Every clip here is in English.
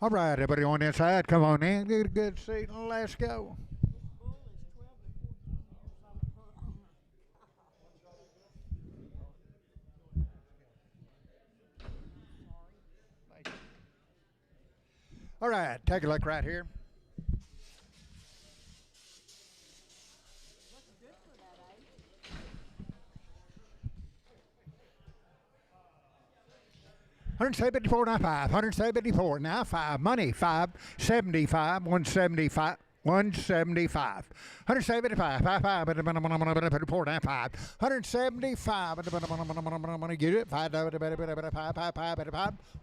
All right, everybody on the inside, come on in, get a good seat, and let's go. All right, take a look right here. $174 now five. $174 now five. Money $575. $175. $175. $175. Five. $4 now five. $175. Get it? Five.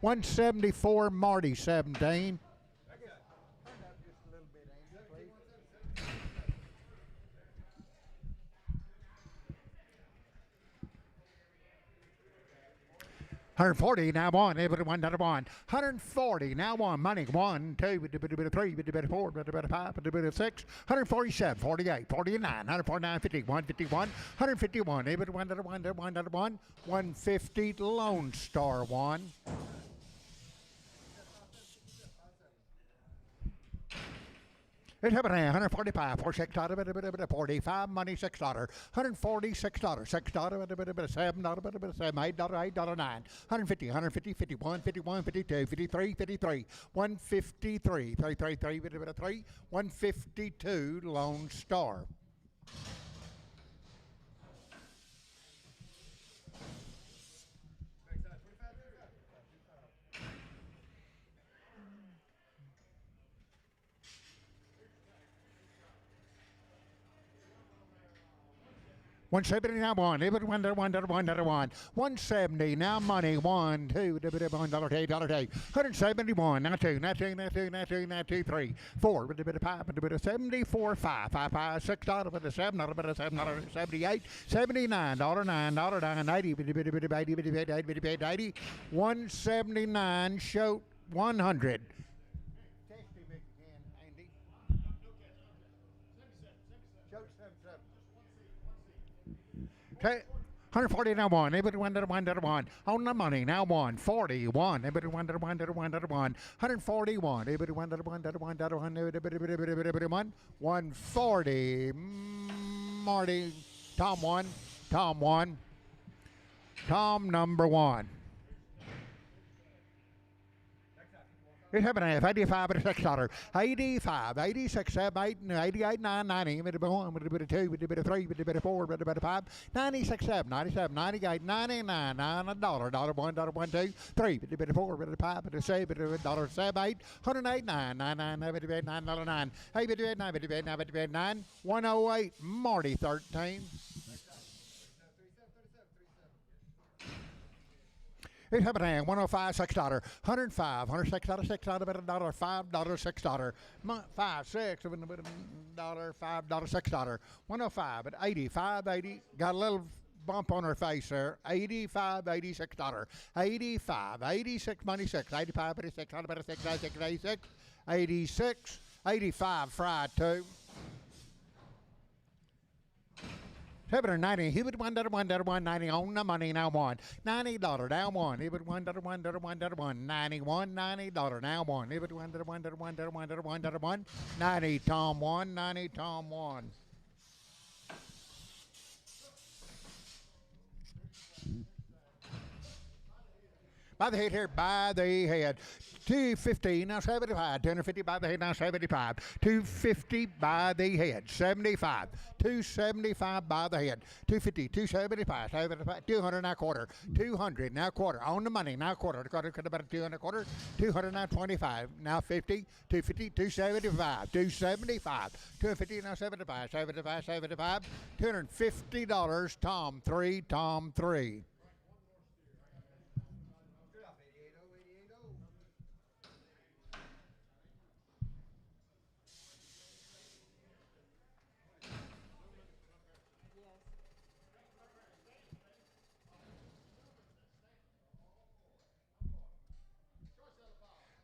$174. Marty 17. $140 now one, everybody one, another one. $140 now one, money one, two, three, four, five, six. $147, $48, $49, $149, $50, $151, $151, everybody one, another one. $150 Lone Star one. It's happening. $145, $46, $45, money $6, $146, $6, $7, $7, $8, $8, $9, $150, $51, $51, $52, $53, $53, $153, $33, $152 Lone Star. $170 now one, every one, $170 now money one, two, $1 $171 now two, three, four, five, $74 five, $6, $7, $78, $79, $9, $80, $179 show 100. Okay. 140 now one, everybody one, on the money now one, 41, everybody one, 141, everybody one, everybody one, 140, Marty, Tom one, Tom number one. It's happening. $85 at $6. 85, 86, 7, 8, 88, 9, 90, a bit of 1, a bit of 2, a bit of 3, a bit of 4, a bit of 5, 96, 7, 97, 98, 99, $9, $1, $1, 2, 3, a bit of 4, a bit of 5, a bit of 6, a bit of $7, 8, 108, 9, 99, a bit of 8, $9, 9, 8, bit of 8, 9, bit of 8, 9, bit of 8, 9, 108, Marty 13. It's happening. $105, $6. $105, $106, $6, $1, $5, $6. 5, 6, $5, $6. 105 at 85, 80. Got a little bump on her face there. 85, $86. 85, 86, money 6. 85, 86, 86, 86, 86, 85, fried 2. 790, he would $1, $1, on the money now one. $90 down one. He would $1, $1, $1, 91, $90 now one. He would $1, $1, 90 Tom one, 90 Tom one. By the head here, by the head. 250 now 75. 250 by the head now 75. 250 by the head 75. 275 by the head. 250, 275, 75, 200 now quarter. 200 now quarter. On the money now quarter. Quarter could have been 200 quarter. 200 now 25. Now 50. 250, 275. 275. 250 now 75. 75, 75. $250. Tom 3. Tom 3.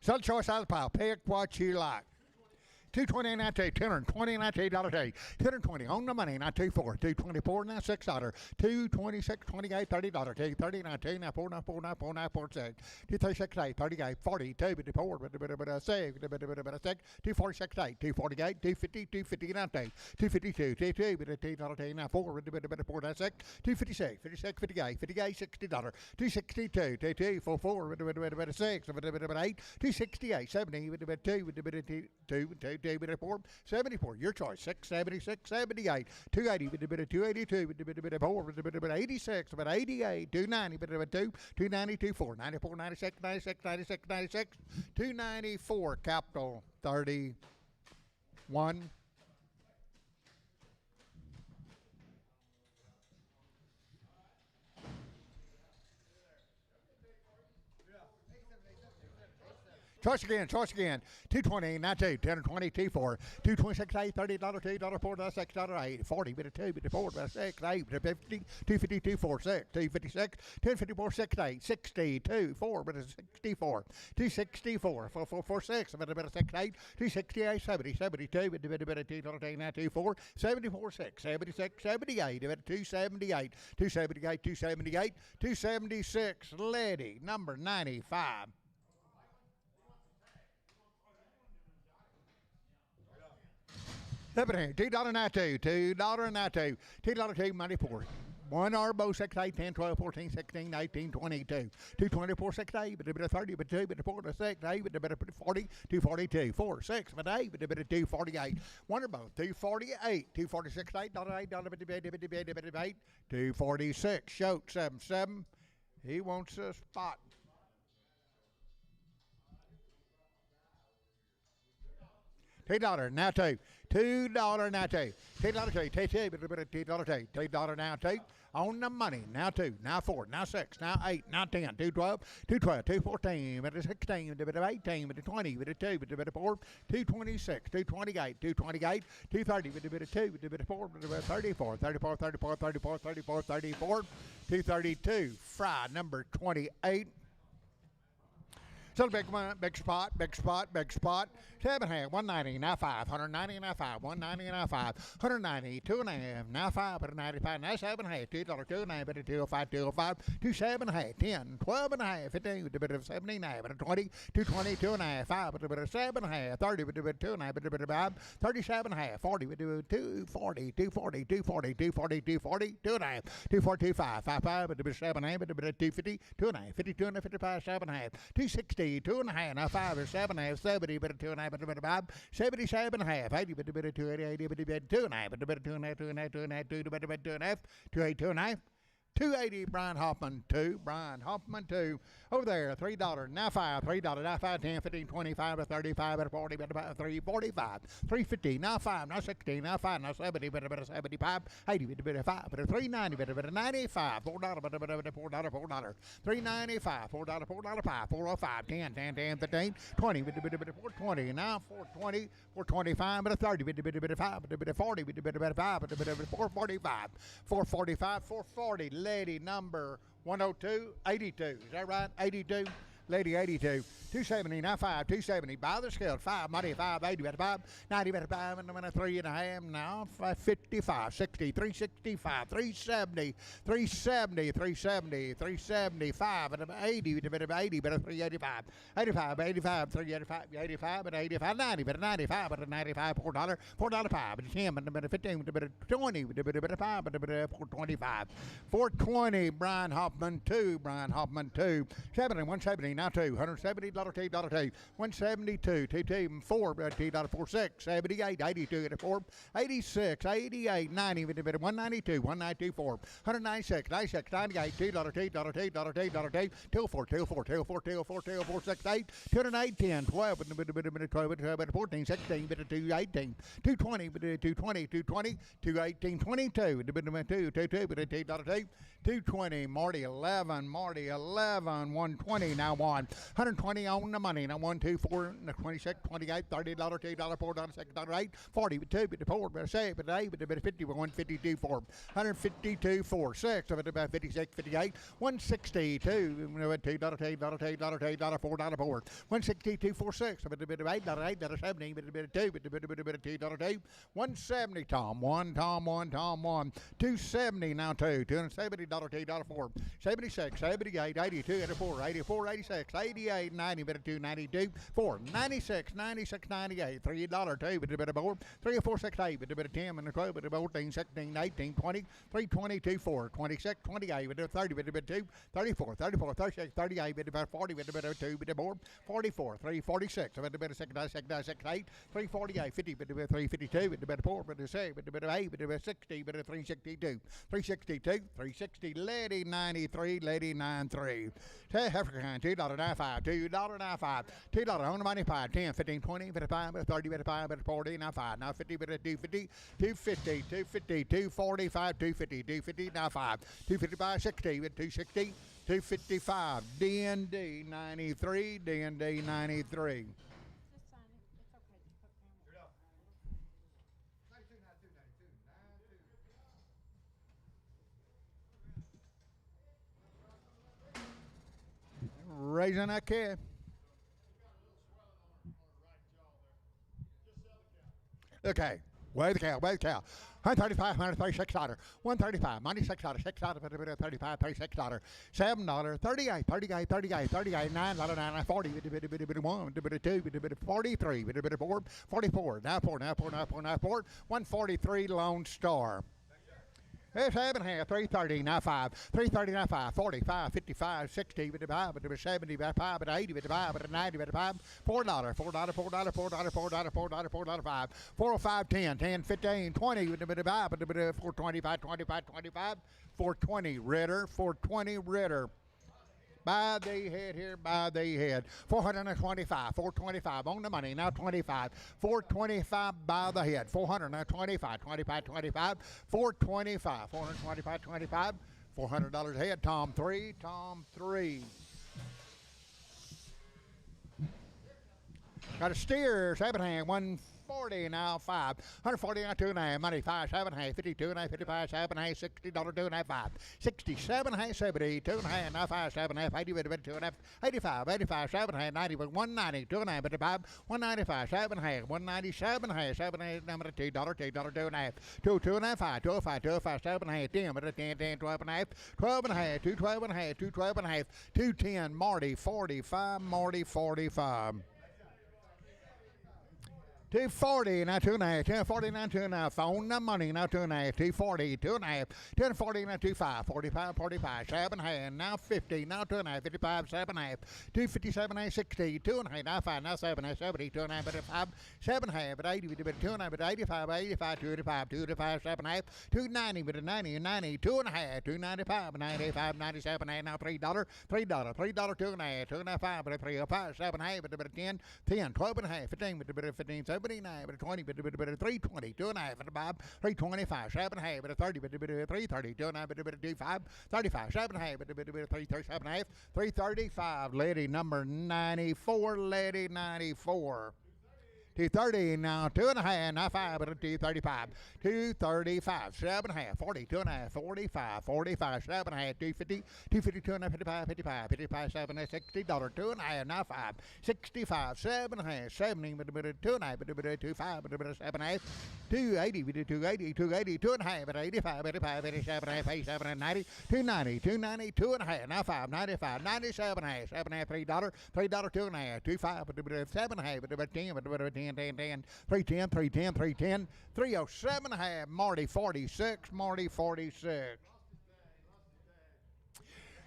Sell choice out of the pile. Pick what you like. 220 now two, 220 now $2, 220 on the money now 24, 224 now $6, 226, 28, $30, 230 now two, now 4, now 4, now 4, now 4, 6, 236, 8, 38, 40, 2, 4, 6, 246, 8, 248, 250, 250 now two, 252, 2 now 4, 4, now 6, 256, 56, 58, 58, $60, 262, 2, 4, 4, 6, 8, 268, 70, 2, 4, 74, your choice, 676, 78, 280, 282, 4, 86, 88, 290, 2, 290, 4, 94, 96, 96, 96, 96, 294, capital 31. Choice again. 220, not two, 1020, 24, 226, 8, $30, $2, 4, $6, 8, 40, bit of 2, bit of 4, bit of 6, 8, bit of 50, 250, 246, 256, 1054, 68, 62, 4, bit of 64, 264, 446, bit of 6, 8, 268, 70, 72, bit of $2, now 24, 74, 6, 76, 78, bit of 278, 278, 278, 276, lady, number 95. $2 now two, $2 now two, $2 94. 1 arbo 6, 8, 10, 12, 14, 16, 18, 22. 224, 6, 8, but a bit of 30, but 2, but 4, 6, 8, but a bit of 40, 242, 4, 6, but 8, but a bit of 248. One arbo 248, 246, $8, $8, 246. Shoat 7. He wants a spot. $2 now two. $2 now two. $2 two. $2 now two. On the money. Now 2. Now 4. Now 6. Now 8. Now 10. 212. 212. 214. Bit of 16. Bit of 18. Bit of 20. Bit of 2. Bit of 4. 226. 228. 228. 230. Bit of 2. Bit of 4. Bit of 34. 34. 34. 34. 34. 34. 232. Fry number 28. So big one, big spot. 7.5, 190, now 5, 190, now 5, 190, now 5, 190, 2.5, now 5, but 95, now 7.5, $2, 2.5, but 205, 205, 27.5, 10, 12.5, 15, with a bit of 79, but 20, 220, 2.5, 5, but a bit of 7.5, 30, with a bit of 2.5, but a bit of 5, 37.5, 40, with a bit of 240, 240, 240, 240, 240, 2.5, 240, 5, 55, but a bit of 7.5, but a bit of 250, 2.5, 52, 55, 7.5, 260, 2.5, now 5 or 7.5, 70, but a 2.5, but a bit of 5, 77.5, 80, but a bit of 280, 80, but a bit of 2.5, but a bit of 2.5, 2.5, 2.5, 2, but a bit of 2.5, 280, 2.5. 280, Brian Hoffman 2. Over there, $3. Now 5, $3. Now 5, 10, 15, 25, 35, 40, 345, 350. Now 5, now 16, now 5, now 70, but a bit of 75, 80, but a 5, but a 390, but a bit of 95, $4, but a bit of $4, 395, $4, 5, 405, 10, 10, 15, 20, but a bit of 420. Now 420, 425, but a 30, but a bit of 5, but a bit of 40, but a bit of 5, but a bit of 445, 445, 440. Lady number 102, 82. Is that right? 82. Lady 82. 270, now 5, 270. By the scale, 5, money, 5, 80, better 5, 90, better 5, and a 3.5. Now 55, 60, 365, 370, 370, 370, 375, and 80, better 80, better 385, 85, 85, 385, 85, and 85, 90, better 95, better 95, $4, $4, 5, and 10, and better 15, better 20, better 5, better 425, 420. Brian Hoffman 2, 70, 170. Now 2, $170, $2, 172, 2, 4, $46, 78, 82, 84, 86, 88, 90, 192, 192, 4, 196, 96, 98, $2, 2, 68, 208, 10, 12, 14, 16, 218, 220, 220, 220, 218, 22, 220, Marty 11, 120, now 1, 120 on the money. Now 1, 2, 4, 26, 28, $30, $2, $4, $6, $8, 40, 2, 4, 7, 8, 50, 152, 4, 152, 4, 6, about 56, 58, 162, $2, $4, 162, 4, 6, $8, $8, $70, $2, 170, Tom, 1, 270, now 2, $270, $2, 4, 76, 78, 82, 84, 84, 86, 88, 90, 292, 4, 96, 96, 98, $3, 2, 4, 3, 4, 6, 8, 10, 12, 14, 16, 18, 20, 3, 22, 4, 26, 28, 30, 2, 34, 34, 36, 38, 40, 2, 4, 44, 3, 46, 6, 8, 3, 48, 50, 3, 52, 4, 6, 8, 60, 362, 362, 360, lady 93, lady 93. Heifer kind, $2.95, $2.95, $2 on the money, 5, 10, 15, 20, 55, 30, 55, 40, now 5, now 50, 250, 250, 250, 245, 250, 250, now 5, 255, 60, 260, 255, D&D 93, D&D 93. Raising that kid. Okay, weigh the cow, weigh the cow. $135, $136, $135, $96, $6, $35, $36, $7, $38, $38, $38, $38, $9, $40, $1, $43, $4, $44, now 4, now 4, now 4, now 4, $143 Lone Star. It's 7.5, 330, now 5, 330, now 5, 45, 55, 60, 55, 70, 5, 80, 5, 90, 5, $4, $4, $4, $4, $4, $4, $4, 5, 405, 10, 10, 15, 20, 425, 25, 25, 420 Ritter, 420 Ritter. By the head here, by the head. 425, 425 on the money, now 25. 425 by the head. 400, now 25, 25, 25, 425, 425, 25, $400 a head. Tom 3, Tom 3. Got a steer, 7 140 now 5, 140 now 2.5, money 5, 7.5, 52 and 55, 7.5, $60, 2.5, 5, 67, 70, 2.5, now 5, 7.5, 80, 2.5, 85, 85, 7.5, 90, 190, 2.5, 55, 195, 7.5, 197, 7.5, number $2, $2, 2.5, 2, 2.5, 5, 205, 205, 7.5, 10, 10, 12 and a half, 12 and a half, 212 and a half, 212 and a half, 210, Marty 45, Marty 45. 240, now 2.5, 240, now 2.5, on the money, now 2.5, 240, 2.5, 240, now 25, 45, 45, 7.5, now 50, now 2.5, 55, 7.5, 257, 60, 2.5, now 5, now 7, 70, 2.5, 55, 7.5, 80, 2.5, 85, 85, 285, 285, 7.5, 290, 90, 90, 2.5, 295, 95, 97, now $3, $3, $3, 2.5, 2.5, 305, 7.5, 10, 10, 12 and a half, 15, 15, 79, 20, 320, 2.5, 325, 7.5, 30, 330, 2.5, 25, 35, 7.5, 337.5, 335, lady number 94, lady 94. 230, now 2.5, now 5, 235, 235, 7.5, 40, 2.5, 45, 45, 7.5, 250, 250, 2.5, 55, 55, 55, 7, $60, 2.5, now 5, 65, 7.5, 70, 2.5, 25, 7.5, 280, 280, 280, 2.5, 85, 85, 87, 87, 90, 290, 290, 2.5, now 5, 95, 97, 7.5, $3, $3, 2.5, 25, 7.5, 10, 10, 10, 310, 310, 310, 307 half, Marty 46, Marty 46.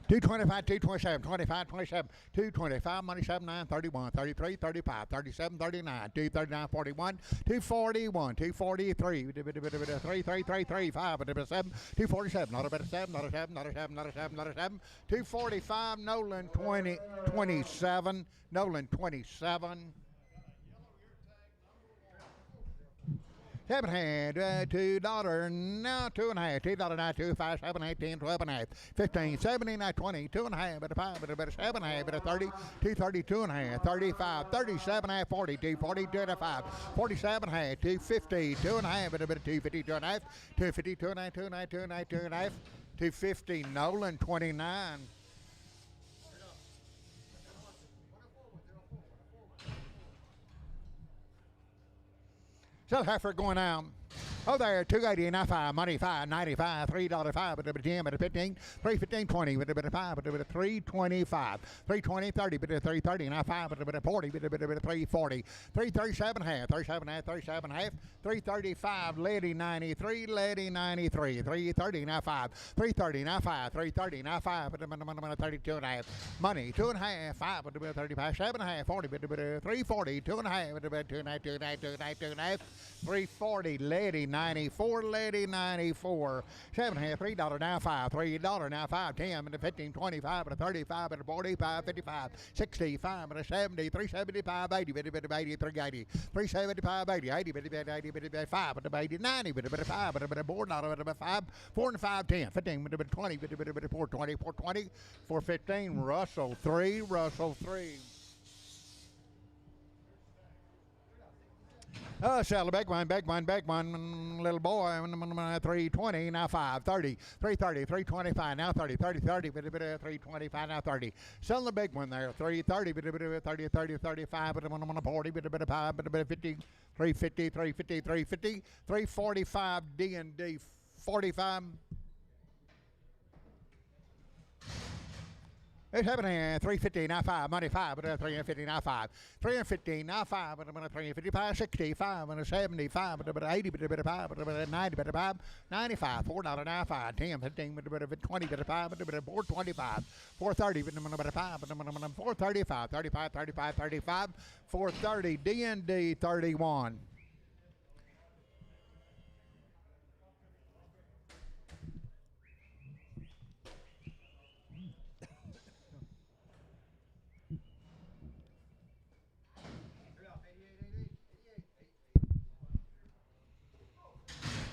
225, 227, 25, 27, 225, money 79, 31, 33, 35, 37, 39, 239, 41, 241, 243, 333, 5, 7, 247, not a better 7, not a 7, not a 7, not a 7, not a 7, 245, Nolan 20, 27, Nolan 27. 7 and a half, $2, now 2 and a half, $2 2, 5, 7, 8, 10, 12 and a half, 15, 17, 20, 2 and a half, but a 5, but a 7 and a half, but a 30, 232 and a half, 35, 37 and a half, 40, 242 and a 5, 47 and a half, 250, 2 and a half, but a 252 and a half, 252 and a half, 2 and a half, 2 and a half, 2 and a half, 250, Nolan 29. Still heifer going out. Oh, there, 280, now 5, money 5, 95, $3, 5, but a 10, but a 15, 315, 20, but a 5, but a 325, 320, 30, but a 330, now 5, but a 40, but a 340, 337 half, 37 half, 37 half, 335, lady 93, lady 93, 330, now 5, 330, now 5, 330, now 5, but a 32 and a half, money 2 and a half, 5, but a 35, 7 and a half, 40, but a 340, 2 and a half, but a 2 and a half, 2 and a half, 2 and a half, 2 and a half, 340, lady 94, lady 94, 7 and a half, $3 now 5, $3 now 5, 10, and a 15, 25, and a 35, and a 45, 55, 65, and a 70, 375, 80, 80, 380, 375, 80, 80, 5, and a 80, 90, but a 5, but a board, not a 5, 4 and 5, 10, 15, but a 20, but a 420, 420, 415, Russell 3, Russell 3. Sell the big one, little boy, 320, now 5, 30, 330, 325, now 30, 30, 30, 325, now 30. Sell the big one there, 330, 30, 30, 35, 40, 5, 50, 350, 350, 350, 345, D&D, 45. It's happening, 350, now 5, money 5, but 350, now 5, 350, now 5, but 355, 65, and 75, but 80, but 5, but 90, but 5, 95, $4 now 5, 10, 15, but 20, but 5, but 425, 430, but 5, but 435, 35, 35, 35, 430, D&D 31.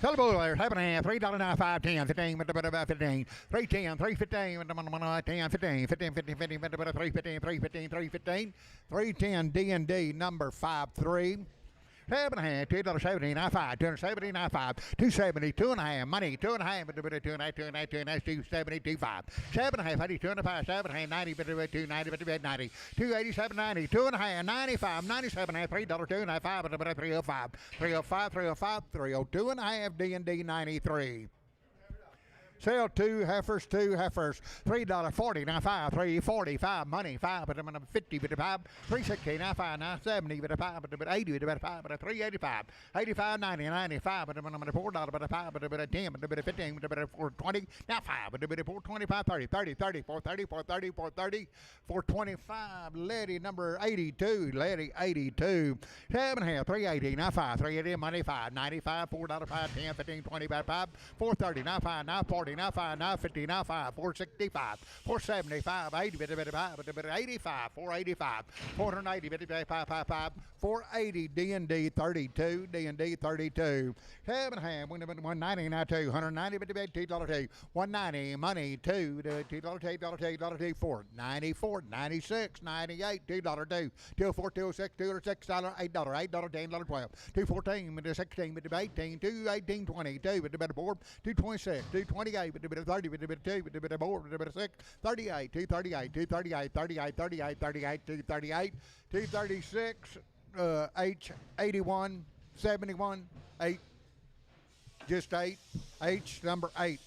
Tell the bull there, 7 and a half, $3 now 5, 10, 15, 15, 310, 315, 10, 15, 15, 15, 15, 315, 315, 315, 310, D&D number 53. 7 and a half, $2.70, now 5, $270, now 5, 270, 2 and a half, money, 2 and a half, 2 and a half, 2 and a half, 2 and a half, 270, 25, 7 and a half, 80, 2 and a half, 7 and a half, 90, 290, 90, 287, 90, 2 and a half, 95, 97 and a half, $3, 2 and a half, 5, 305, 305, 305, 302 and a half, D&D 93. Sell 2 heifers, $3.40, now 5, 345, money, 5, but 50, but 5, 360, now 5, now 70, but 5, but 80, but 5, but 385, 85, 90, 95, but $4, but 5, but 10, but 15, but 420, now 5, but 425, 30, 30, 30, 430, 430, 430, 425, lady number 82, lady 82, 7 and a half, 380, now 5, 380, money, 5, 95, $4, 5, 10, 15, 20, by 5, 430, now 5, now 40, now 5, now 50, now 5, 465, 475, 80, 85, 485, 480, 5, 480, D&D 32, D&D 32, 7 and a half, 190, now 2, 190, $2, 190, money, 2, $2, 4, 94, 96, 98, $2, 204, 206, $206, $8, $8, $10, 12, 214, 16, 18, 218, 22, 4, 226, 228, 30, 2, 4, 6, 38, 238, 238, 38, 38, 38, 238, 236, H, 81, 71, 8, just 8, H, number 8.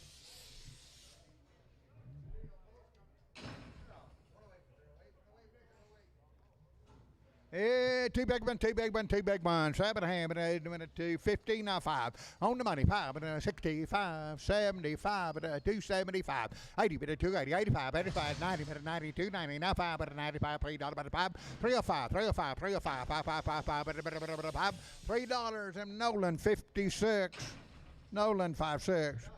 Yeah, two big one, 7 and a half, and 8, 2, 15, now 5. On the money, 5, and 65, 75, and 275, 80, but 280, 85, 85, 90, but 92, 90, now 5, but 95, $3, but 5, 305, 305, 305, 5, but 5, $3, and Nolan 56, Nolan 56.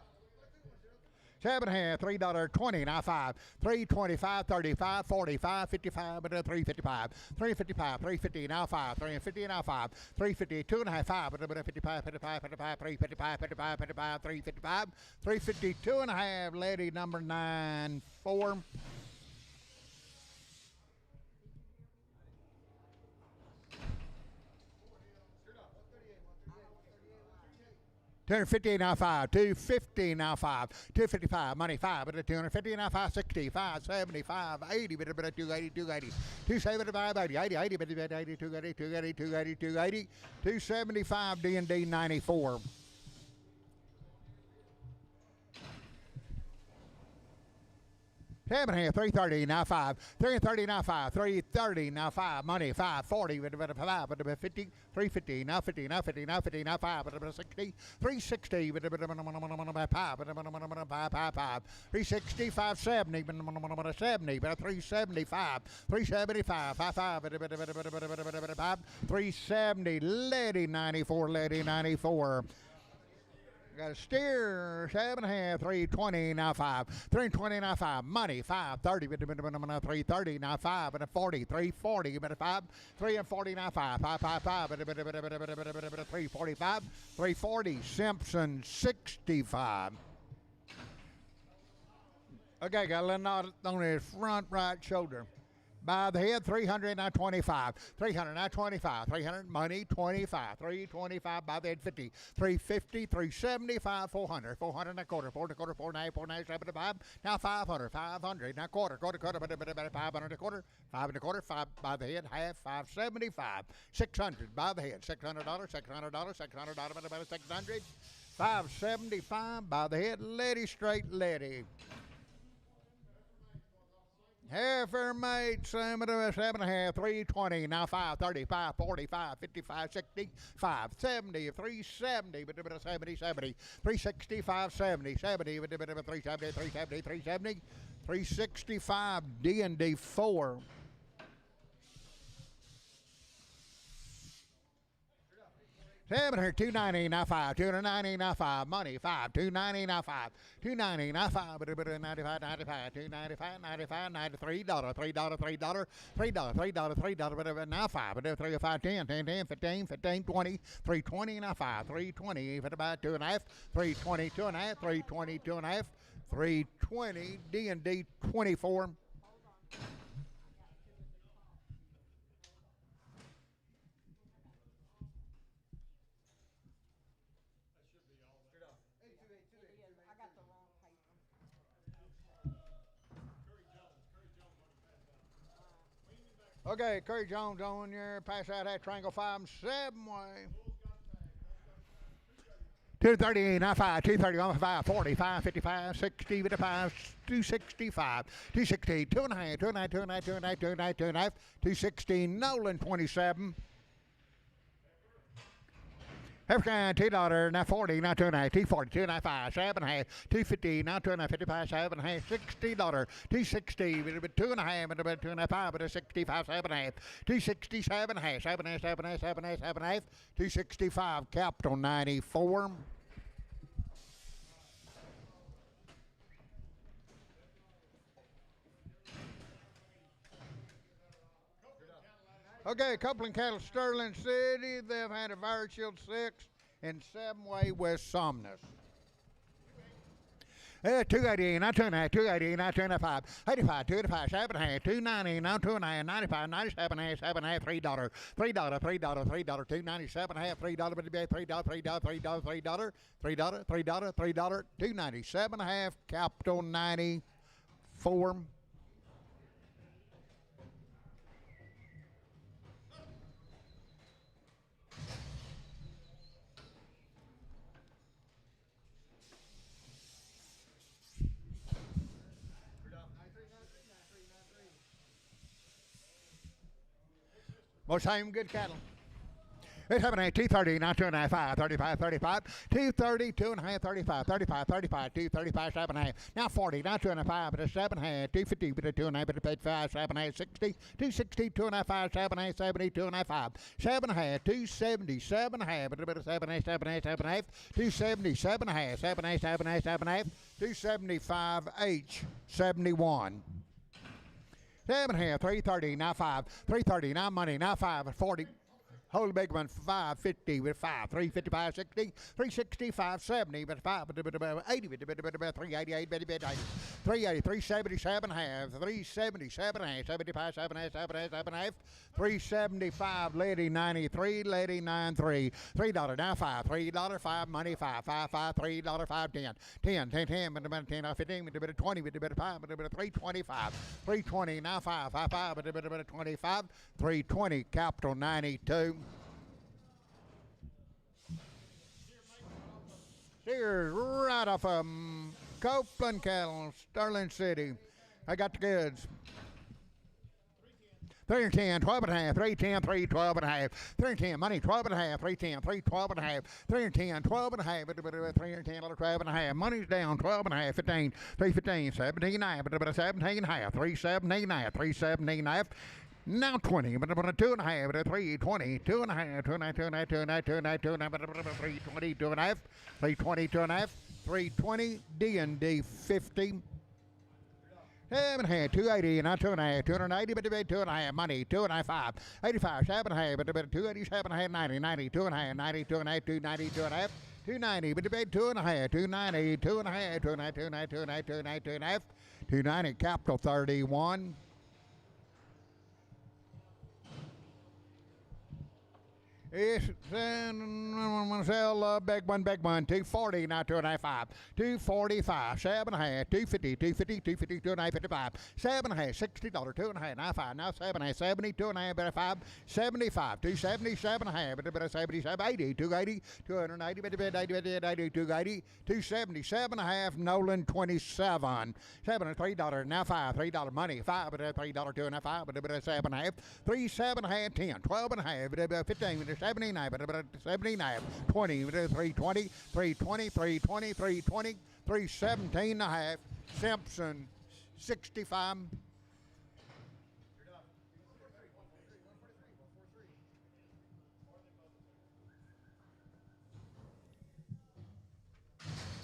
7 and a half, $3.20, now 5, 325, 35, 45, 55, but 355, 355, 350, now 5, 350, now 5, 350, 2 and a half, 5, but 55, 55, 55, 355, 55, 55, 355, 352 and a half, lady number 9, 4. $250 now 5, $250 now 5, $255 money 5, but $250 now 5, $60, $5, $75, $80, but $280, $280, $275, $80, $80, but $80, $280, $280, $280, $280, $275 D&D 94. Seven here, 330 now 5, 330 now 5, 330 now 5, money 540, but 5, but 50, 350 now 50, now 50, now 50, now 5, but 60, 360, but 5, but 5, 360, 570, but 70, but 375, 375, 55, but 370, lady 94, lady 94. Got a steer, 7 and a half, 320 now 5, 320 now 5, money 530, 330 now 5, but 40, 340, but 5, 340 now 5, 555, but 345, 340, Simpson 65. Okay, got a little knot on his front right shoulder. By the head, 300, now 25, 300, now 25, 300, money 25, 325 by the head, 50, 350, 375, 400, 400 and a quarter, 4 and a quarter, 490, 490, 75, now 500, 500, now quarter, 500 and a quarter, 5 and a quarter, 5 by the head, half, 575, 600 by the head, $600, $600, $600, 600, 575 by the head, lady straight, lady. Heifer mate, 7 and a half, 320, now 5, 35, 45, 55, 65, 70, 370, 70, 70, 365, 70, 70, 370, 370, 370, 365, D&D 4. Seven here, 290 now 5, 290 now 5, money 5, 290 now 5, 290 now 5, but 95, 95, 295, 95, $93, $3, $3, but now 5, but 305, 10, 10, 10, 15, 15, 20, 320 now 5, 320, but about 2 and a half, 320, 2 and a half, 320, 2 and a half, 320, D&D 24. Okay, Curry Jones on your pass out that triangle 5 and 7 way. 230, now 5, 230, 5, 45, 55, 60, 55, 265, 260, 2 and a half, 2 and a half, 2 and a half, 2 and a half, 2 and a half, 2 and a half, 260, Nolan 27. $2, now 40, now 2 and a half, 240, 2 and a half, 5, 7 and a half, 250, now 2 and a half, 55, 7 and a half, $60, 260, 2 and a half, 2 and a half, 5, but 65, 7 and a half, 267 and a half, 7 and a half, 7 and a half, 7 and a half, 7 and a half, 265, capital 94. Okay, Copeland Cattle, Sterling City. They've had a Virus Shield 6 in 7-way West Somnus. 280, now 2 and a half, 280, now 2 and a half, 85, 285, 7 and a half, 290, now 2 and a half, 95, 97 and a half, 7 and a half, $3, $3, $3, $3, 297 and a half, $3, $3, $3, $3, 297 and a half, capital 94. Well, same good cattle. It's happening at 230, now 2.5, 5, 35, 35, 230, 2.5, 35, 35, 35, 235, 7.5, now 40, now 2.5, but a 7.5, 250, but a 2.5, but a 5, 7.5, 60, 260, 2.5, 5, 7.5, 70, 2.5, 5, 7.5, 270, 7.5, but a 7.5, 7.5, 7.5, 270, 7.5, 7.5, 7.5, 7.5, 275, H, 71. 7.5, 330, now 5, 330, now money, now 5, 40. Hold the big one, 550 with 5, 355, 60, 365, 70, but 5, 80, 388, 380, 377 half, 377 half, 75, 7 half, 7 half, 7 half, 375, lady 93, lady 93, $3 now 5, $3, 5 money 5, 5, 5, $3, 5, 10, 10, 10, 10, but about 10, 15, but about 20, but about 5, but about 325, 320 now 5, 5, 5, but about 25, 320, capital 92. Here's right off Copeland Cattle, Sterling City. I got the goods. 310, 12 and a half, 310, 312 and a half, 310, money 12 and a half, 310, 312 and a half, 310, 12 and a half, 310, 12 and a half, money's down 12 and a half, 15, 315, 17 and a half, 17 and a half, 317 and a half, 317 and a half. Now 20, but about a 2.5, but a 320, 2.5, 2.5, 2.5, 2.5, 2.5, 2.5, but about 320, 2.5, 320, 2.5, 320, D&D 50. 7.5, 280, not 2.5, 280, but about 2.5, money, 2.5, 5, 85, 7.5, but about 287, 90, 90, 2.5, 90, 2.5, 290, 2.5, 290, but about 2.5, 290, 2.5, 2.5, 2.5, 2.5, 2.5, 2.5, 290, capital 31. It's I'm gonna sell big one, 240, now 2.5, 245, 7.5, 250, 250, 250, 2.5, 55, 7.5, $60, 2.5, now 5, now 7.5, 70, 2.5, but 5, 75, 270, 7.5, but 77, 80, 280, 280, but 80, 280, 270, 7.5, Nolan 27, $3, now 5, $3 money, 5, but $3, 2.5, but 7.5, 3, 7.5, 10, 12.5, but 15, 79, but about 79, 20, 320, 320, 320, 320, 317 and a half, Simpson, 65.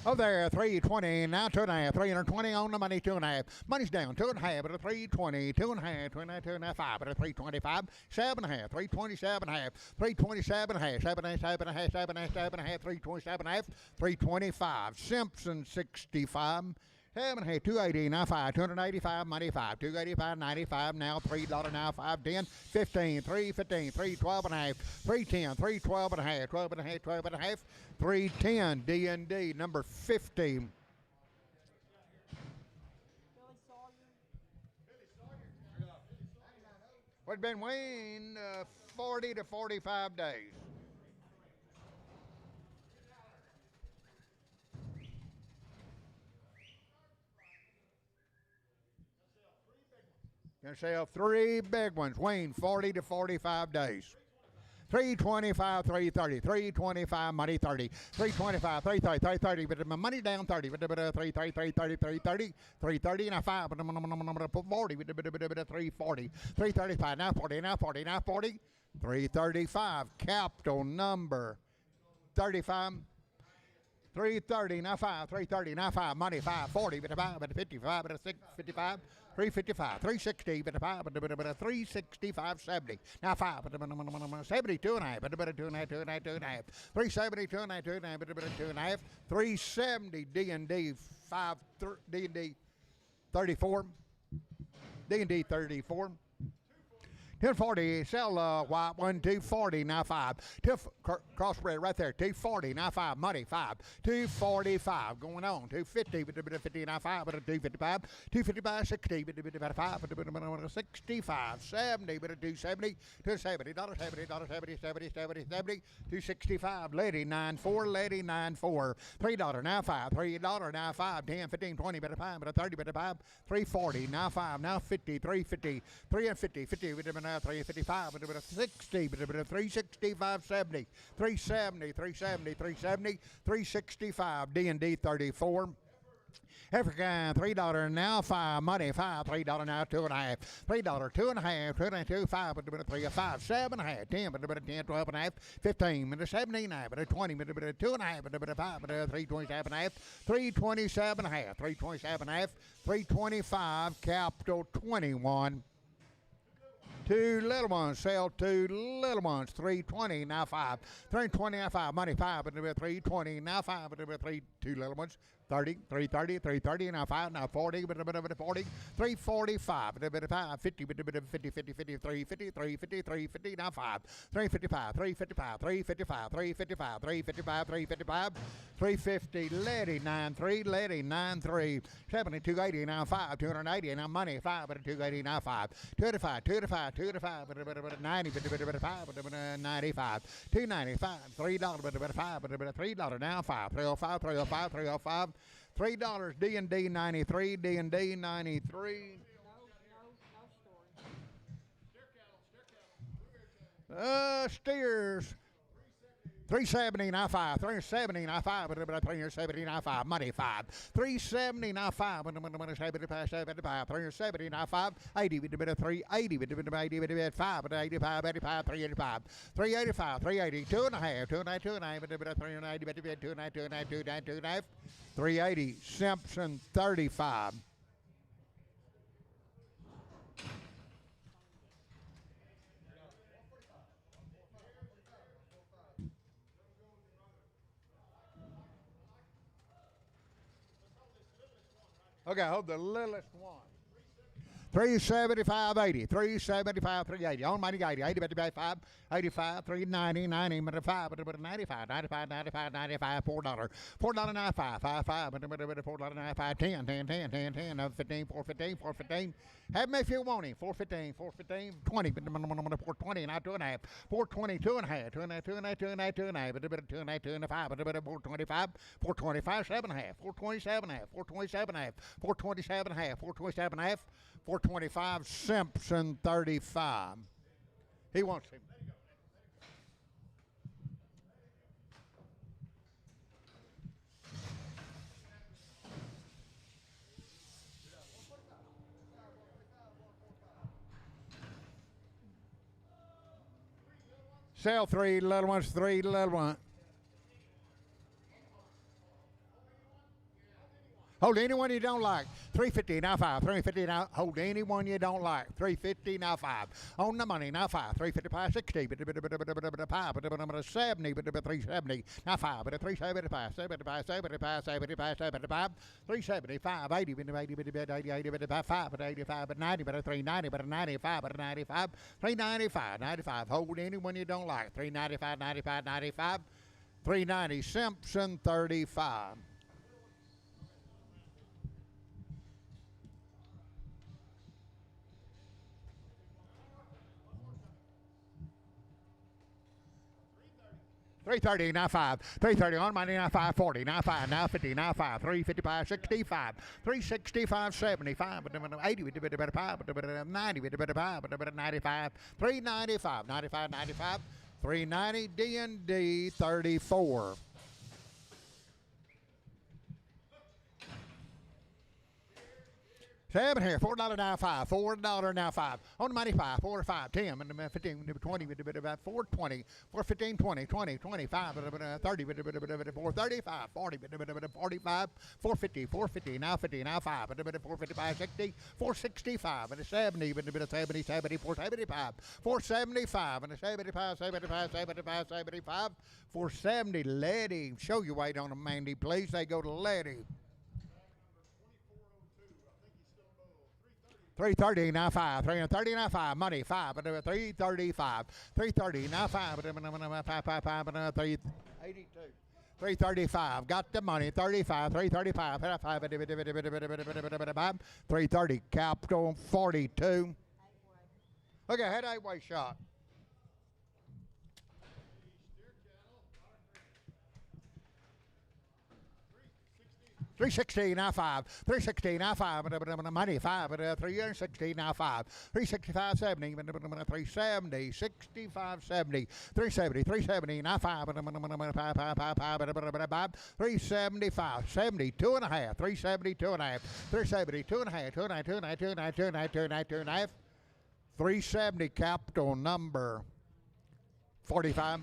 Oh, there, 320, now 2.5, 320 on the money, 2.5. Money's down, 2.5, but a 320, 2.5, 2.5, 5, but a 325, 7.5, 327 half, 327 half, 7.5, 7.5, 7.5, 7.5, 327 half, 325. Simpson, 65. 7.5, 280, now 5, 285, money 5, 285, 95, now $3, now 5, 10, 15, 315, 312 and a half, 310, 312 and a half, 12 and a half, 12 and a half, 310, D&D, number 50. What's been weighing 40 to 45 days. Gonna sell 3 big ones, weighing 40 to 45 days. 325, 330, 325, money 30, 325, 330, 330, but my money down 30, but 330, 330, 330, 330, and a 5, but I'm gonna put 40, but 340, 335, now 40, now 40, now 40, 335, capital number 35. 330, now 5, 330, now 5, money 5, 40, but 5, but 55, but 6, 55, 355, 360, but 5, but 365, 70, now 5, but 72 and a half, but 2 and a half, 2 and a half, 2 and a half, 370, 2 and a half, 2 and a half, but 2 and a half, 370, D&D 5, D&D 34, D&D 34. 240, sell white one, 240, now 5. Crossbred right there, 240, now 5, money 5. 245, going on, 250, but 50, now 5, but 255, 255, 60, but 5, but 65, 70, but 270, $270, $70, 70, 265, lady 94, lady 94, $3, now 5, $3, now 5, 10, 15, 20, but 5, but 30, but 5, 340, now 5, now 50, 350, 350, 50, but 355, 60, 365, 70, 370, 370, 370, 365, D&D 34. African $3 now, 5 money, 5, $3 now, 2.5, $3, 2.5, 2.5, 5, 3, 5, 7.5, 10, 10, 12.5, 15, 17, 20, 2.5, 5, 327.5, 327.5, 327.5, 325, capital 21. Two little ones, sell two little ones, 320, now 5, 320, now 5, money 5, 320, now 5, 3, two little ones, 30, 330, 330, now 5, now 40, 40, 345, 5, 50, 50, 50, 50, 350, 350, 350, now 5, 355, 355, 355, 355, 355, 355, 350, Letty, 93, Letty, 93, 70, 280, now 5, 280, now money 5, 280, now 5, 285, 285, 285, 90, 95, 295, $3, 5, $3 now 5, 305, 305, 305, $3 D&D 93, D&D 93. Steers 370, now 5, 370, now 5, 370, now 5, money 5, 370, now 5, 75, 370, now 5, 80, 380, 80, 5, 85, 85, 385, 385, 380, 2.5, 2.5, 2.5, 390, 2.5, 2.5, 380, Simpson 35. Okay, hold the littlest one. 375, 80, 375, 380. On money 80, 80, 85, 85, 390, 90, 95, 95, 95, 95, 95, $4. $4.95, 55, $4.95, 10, 10, 10, 10, 10, 15, 415, 415. Have me if you want him. 415, 415, 20, 420, now 2.5, 420, 2.5, 2.5, 2.5, 2.5, 2.5, 2.5, 425, 425, 7.5, 427.5, 427.5, 427.5, 427.5, 425, Simpson 35. He wants him. Sell three little ones, three little ones. Hold anyone you don't like. 350, now 5. 350, now. Hold anyone you don't like. 350, now 5. On the money, now 5. 355, 60, 5, 70, 370, now 5, 375, 75, 75, 75, 75, 375, 80, 80, 85, 5, 85, 90, 390, 95, 95, 395, 95. Hold anyone you don't like. 395, 95, 95, 390, Simpson 35. $330, now 5. $330 on money, now 540, now 5, now 50, now 5. $355, 65. $365, 75. $80, 90, 95. $395, 95, 95. $390, D&D 34. Seven here, $4 now 5, $4 now 5. On the money 5, 4 5, 10, 15, 20, 420, 415, 20, 20, 25, 30, 435, 40, 45, 450, 450, now 50, now 5, 455, 60, 465, 70, 70, 70, 475, 475, 75, 75, 75, 75, 470, Letty. Show your weight on them, Mandy, please. They go to Letty. 330, now 5. 330, now 5. Money 5. 335. 330, now 5. 382. 335. Got the money. 35. 335. 330. Capital 42. Okay, head 8-way shot. 360 now 5. 360 now 5. Money 5. 360 now 5. 365 70. 370 65 70. 370 370 now 5. 375 70 2 and a half. 370 2 and a half. 370 2 and a half. 2 and a half. 2 and a half. 2 and a half. 2 and a half. 2 and a half. 2 and a half. 370 capital number 45.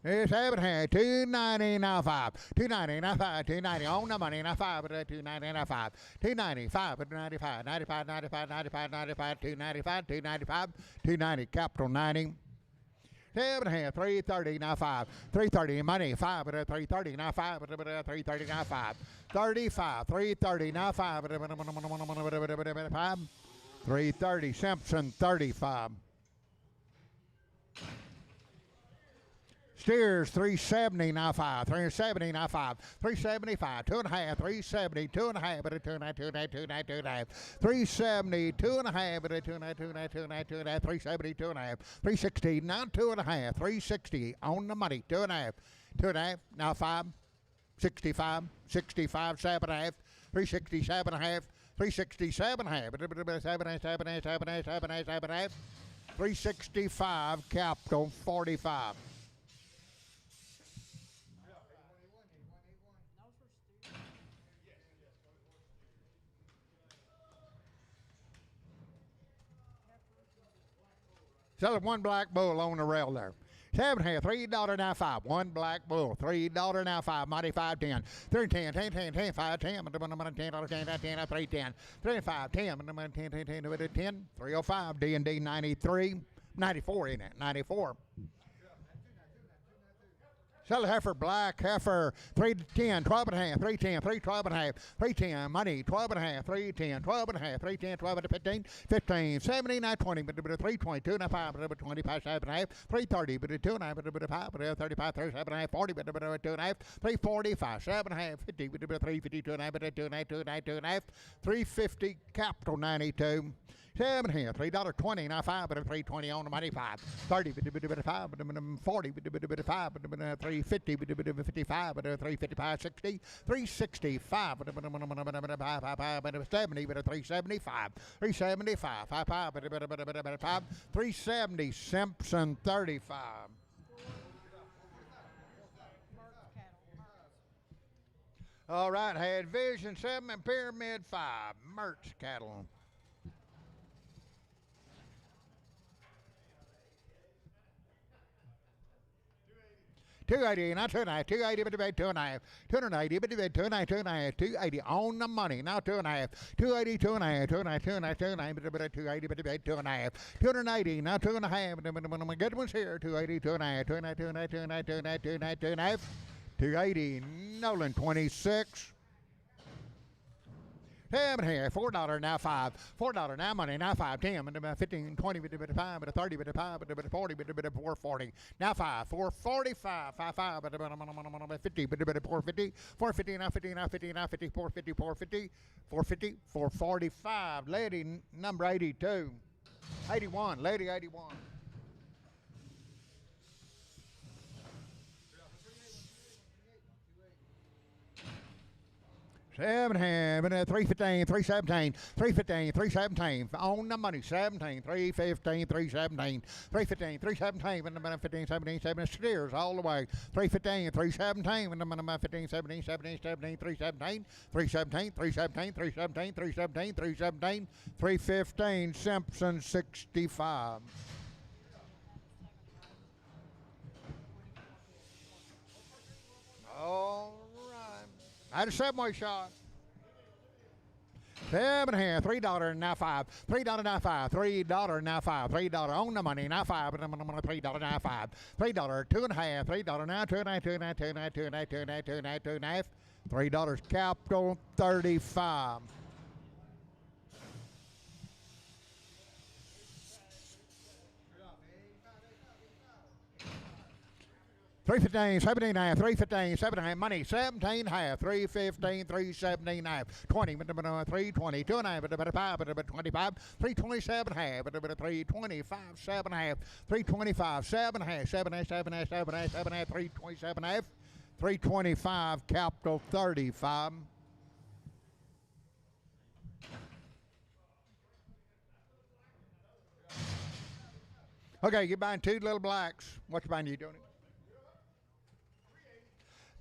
It's having here 290 now 5. 290 now 5. 290 on the money now 5. 290 now 5. 295 95 95 95 95 95 295 295 290 capital 90. 7 here 330 now 5. 330 money 5. 330 now 5. 330 now 5. 35 330 now 5. 330 Simpson 35. Steers 370 now 5. 370 now 5. 375 2 and a half. 370 2 and a half. 2 and a half. 2 and a half. 2 and a half. 2 and a half. 370 2 and a half. 2 and a half. 2 and a half. 2 and a half. 2 and a half. 370 2 and a half. 360 now 2 and a half. 360 on the money 2 and a half. 2 and a half now 5. 65 65 7 and a half. 367 and a half. 367 and a half. 7 and a half. 7 and a half. 7 and a half. 7 and a half. 7 and a half. 365 capital 45. Selling one black bull on the rail there. 7 here, $3 now 5. One black bull, $3 now 5. Mighty 510. 310, 10, 10, 10, 5, 10. $10, 10, 10, 310. 35, 10, 10, 10, 10, 10. 305, D&D 93. 94 in it, 94. Sell heifer, black heifer, 310, 12 and a half, 310, 312 and a half, 310, money, 12 and a half, 310, 12 and a half, 310, 12 and a 15, 15, 79, 20, 322 and a 5, 25, 7 and a half, 330, 2 and a half, 5, 35, 37 and a half, 40, 2 and a half, 345, 7 and a half, 50, 352 and a half, 2 and a half, 2 and a half, 350, capital 92. 7 here, $3.20 now 5, 320 on the money 5, 30, 5, 40, 5, 350, 55, 355, 60, 365, 70, 375, 375, 55, 370, Simpson 35. All right, had Vision 7 and Pyramid 5, Mertz cattle. 280, not 2 and a half, 280, but debate 2 and a half, 280, but debate 2 and a half, 2 and a half, 280 on the money, now 2 and a half, 280, 2 and a half, 2 and a half, 2 and a half, 2 and a half, but debate 280, but debate 2 and a half, 280, now 2 and a half, my good one's here, 280, 2 and a half, 2 and a half, 2 and a half, 2 and a half, 2 and a half, 2 and a half, 2 and a half, 280, Nolan 26. 7 here, $4 now 5, $4 now money, now 5, 10, 15, 20, 5, 30, 5, 40, 440, now 5, 445, 5, 5, 50, 450, 450, now 50, now 50, now 50, 450, 450, 450, 445, lady number 82, 81, lady 81. 7 here, 315, 317, 315, 317, on the money, 17, 315, 317, 315, 317, 15, 17, 7 steers all the way, 315, 317, 15, 17, 17, 17, 317, 317, 317, 317, 317, 317, 315, Simpson 65. All right. I had a 7-way shot. 7 here, $3 now 5, $3 now 5, $3 now 5, $3 on the money now 5, $3 now 5, $3, 2 and a half, $3 now 2 and a half, 2 and a half, 2 and a half, 2 and a half, 2 and a half, 2 and a half, 2 and a half, $3 capital 35. 315, 17 half, 315, 17 money, 17 half, 315, 317 half, 20, 320, 2 and a half, 25, 327 half, 325, 7 half, 325, 7 half, 7 half, 7 half, 7 half, 7 half, 327 half, 325, capital 35. Okay, you're buying 2 little blacks. What you buying, you doing it?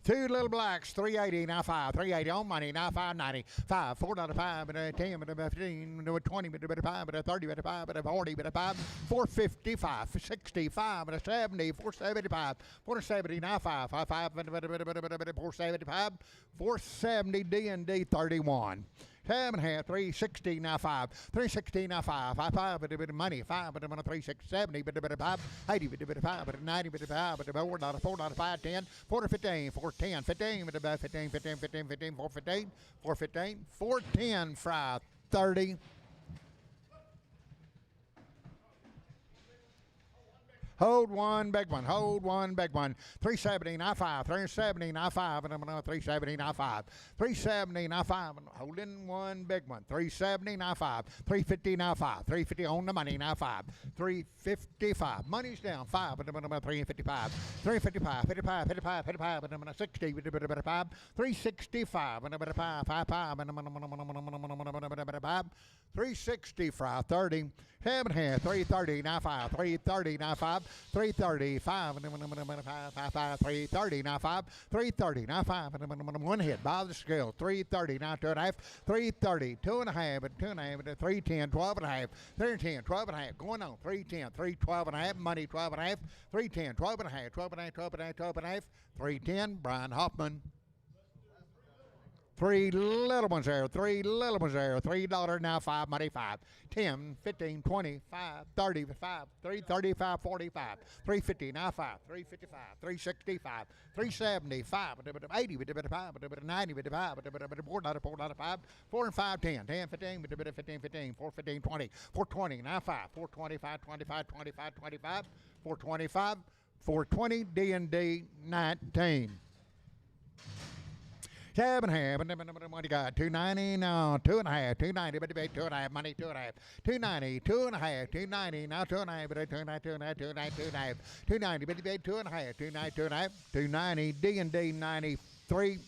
2 little blacks, 380, now 5, 380 on money, now 590, 5, $4.05, but a 10, but a 15, but a 20, but a 5, but a 30, but a 5, but a 40, but a 5, 455, 65, but a 70, 475, 470, now 5, 5, 5, but a 475, 470, D&D 31. 7 half, 360, now 5, 360, now 5, 5, 5, but a bit of money, 5, but a 370, but a bit of 5, 80, but a bit of 5, but a 90, but a 5, but a $4, 5, 10, 4 to 15, 410, 15, but about 15, 15, 15, 15, 415, 415, 410, fry, 30. Hold one, big one. Hold one, big one. 370, now 5. 370, now 5. And I'm going to 370, now 5. 370, now 5. And holding one, big one. 370, now 5. 350, now 5. 350 on the money, now 5. 355. Money's down, 5. And I'm going to 355. 355, 55, 55, 55. And I'm going to 60, with a bit of 5. 365, and a bit of 5, 5, 5. And I'm going to 5. 365, 30. 7 half, 330, now 5, 330, now 5, 335, and 5, 5, 330, now 5, 330, now 5, and 1 hit by the scale, 330, now 2 and a half, 330, 2 and a half, and 2 and a half, and 310, 12 and a half, 310, 12 and a half, going on, 310, 312 and a half, money 12 and a half, 310, 12 and a half, 12 and a half, 12 and a half, 12 and a half, 310, Brian Hoffman. 3 little ones there, 3 little ones there, $3 now, 5 money, 5, 10, 15, 20, 5, 30, 5, 335, 45, 350 now 5, 355, 365, 375, 80, 5, 90, 5, $4, 4 and 5, 10, 10, 15, 15, 15, 4, 15, 20, 420 now 5, 425, 25, 25, 25, 425, 420, D&D 19. 7 half, and what you got? 290, no, 2 and a half, 290, but 2 and a half, money 2 and a half, 290, 2 and a half, 290, now 2 and a half, but 2 and a half, 2 and a half, 2 and a half, 2 and a half, 290, but 2 and a half, 290, 2 and a half, 290, D&D 93.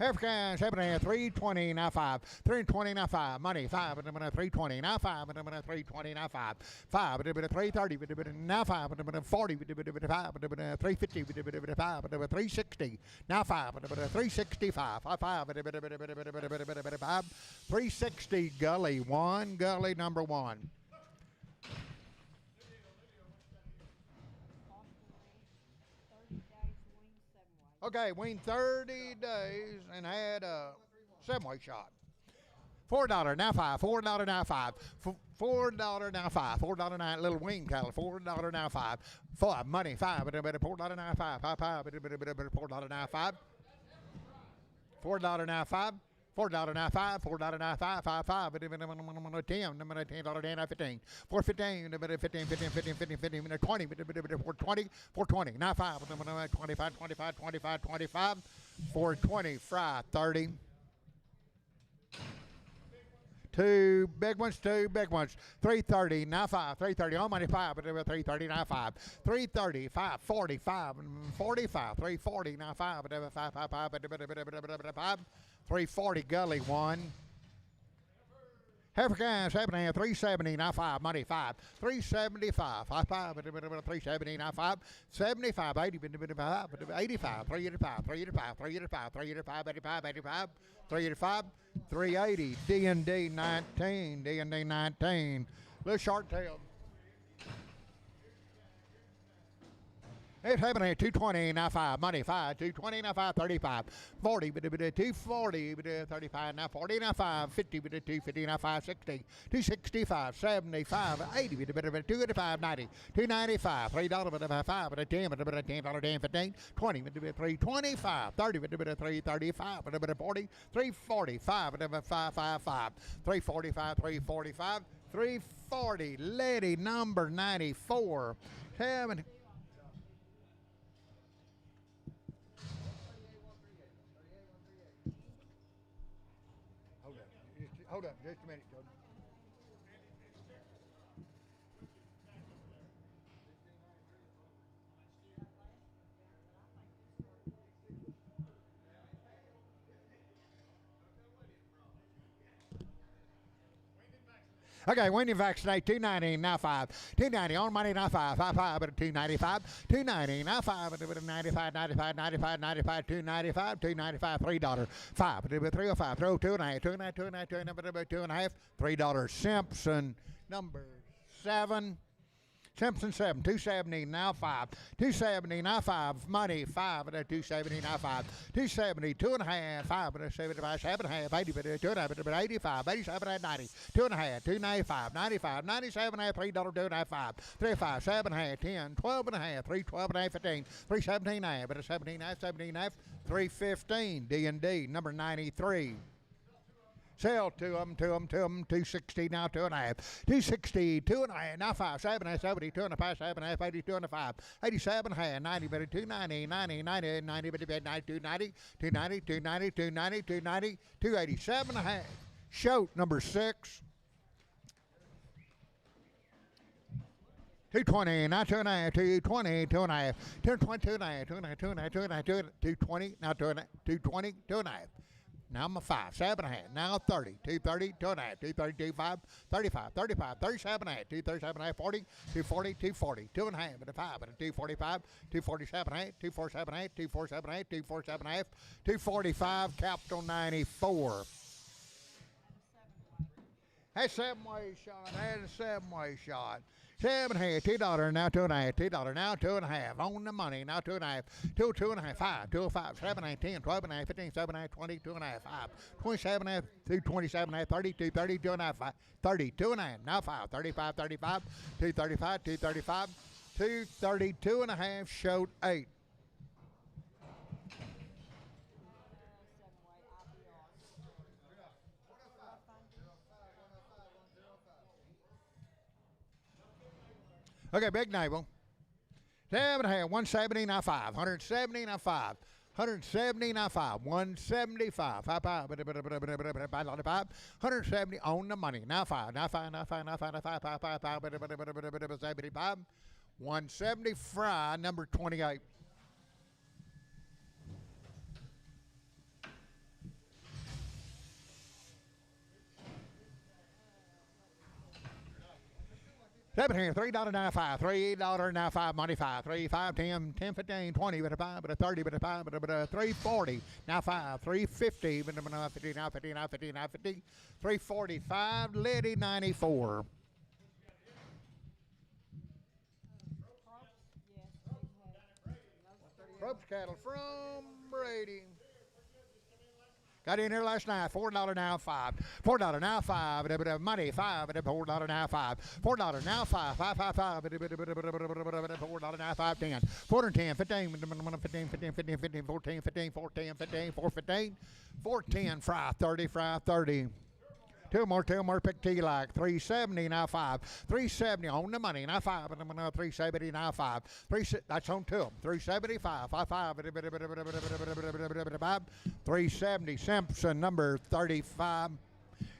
African, 7 and a half, 320, now 5, 320, now 5, money 5, but 320, now 5, but 320, now 5, 5, but 330, but now 5, but 40, but 5, but 350, but 5, but 360, now 5, but 365, 5, 5, but 5, 360, gully 1, gully number 1. Okay, weaned 30 days and had a 7-weight shot. $4 now 5, $4 now 5, $4 now 5, $4 now little weaned cattle, $4 now 5, 5 money 5, but $4 now 5, 5, 5, but $4 now 5, $4 now 5. $4 now 5, $4 now 5, 5, 5, but 10, $10 now 15, 415, 15, 15, 15, 15, 15, 20, 420, 420, now 5, 25, 25, 25, 25, 420, fry 30. 2 big ones, 2 big ones. 330, now 5. 330 on money 5, but 330 now 5. 330, 5, 45, 45. 340 now 5, but 5, 5, 5, but 5. 340 gully 1. Heifer guys, 7 and a half, 370 now 5, money 5, 375, 5, 5, 370 now 5, 75, 80, 85, 385, 385, 385, 385, 85, 85, 385, 380, D&D 19, D&D 19, little short tail. It's happening at 220 now 5, money 5, 220 now 5, 35, 40, 240, 35 now 40 now 5, 50, 250 now 5, 60, 265, 75, 80, 285, 90, 295, $3, 5, $10, $10, 15, 20, 325, 30, 335, 40, 345, 555, 345, 345, 340, lady number 94, 7. Hold up just a minute, Jordan. Okay, when you vaccinate, 290 now 5. 290 on money now 5. 5 but a 295. 290 now 5 but a 95 95 95 95 295 295 $3. 5 but a 305 throw 2.5 2.5 2.5 2.5 $3. Simpson number 7. Simpson 7, 270 now 5. 270 now 5. Money 5 at a 270 now 5. 270, 2.5, 5 at a 75, 7.5, 80 but a 2.5, but 85, 87 at 90, 2.5, 295, 95, 97 at $3, 2.5, 3.5, 7.5, 10, 12.5, 3, 12.5, 15, 317 but a 17.5, 17.5, 315. D&D number 93. Sell to them, 260 now, 2.5. 260, 2.5, now 5, 7, 70, 2.5, 7, 80, 2.5, 87, 90, but 290, 90, 90, 90, but 90, 290, 290, 290, 290, 290, 287, Shoat number 6. 220, now 2.5, 220, 2.5, 220, 2.5, 2.5, 2.5, 2.5, 220, now 220, 2.5. Now I'm a 5, 7.5. Now 30, 230, 2.5, 230, 25, 35, 35, 37.5, 237.5, 40, 240, 240, 2.5, but a 5, but a 245, 247.8, 247.8, 247.8, 247.5, 245, capital 94. That's 7-way shot. That's a 7-way shot. 7.5, $2 now 2.5, $2 now 2.5 on the money now 2.5, 2.5, 5, 2.5, 7.5, 10, 12.5, 15, 7.5, 20, 2.5, 5, 27.5, 227.5, 30, 230, 2.5, 30, 2.5 now 5, 35, 35, 235, 235, 232.5. Shoat 8. Okay, big navel. 7.5, 170 now 5, 170 now 5, 170 now 5, 175, 5, 170 on the money. Now 5, now 5, now 5, now 5, now 5, 5, 5, 5, 75, 170 fry, number 28. $3.95, $3.95, money 5, 3, 5, 10, 10, 15, 20, but a 5, but a 30, but a 5, but a 340, now 5, 350, but a 50, now 50, now 50, now 50, 345, Liddy 94. Ropes cattle from Brady. Got in here last night, $4 now 5. $4 now 5, money 5, $4 now 5. $4 now 5, 5, 5, 5, $4 now 5, 10. 410, 15, 15, 15, 15, 15, 14, 15, 14, 15, 415, 410, fry 30, fry 30. Two more, pick T like 370 now 5. 370 on the money now 5. 370 now 5. That's on 2. 375. 5 5. 370 Simpson number 35.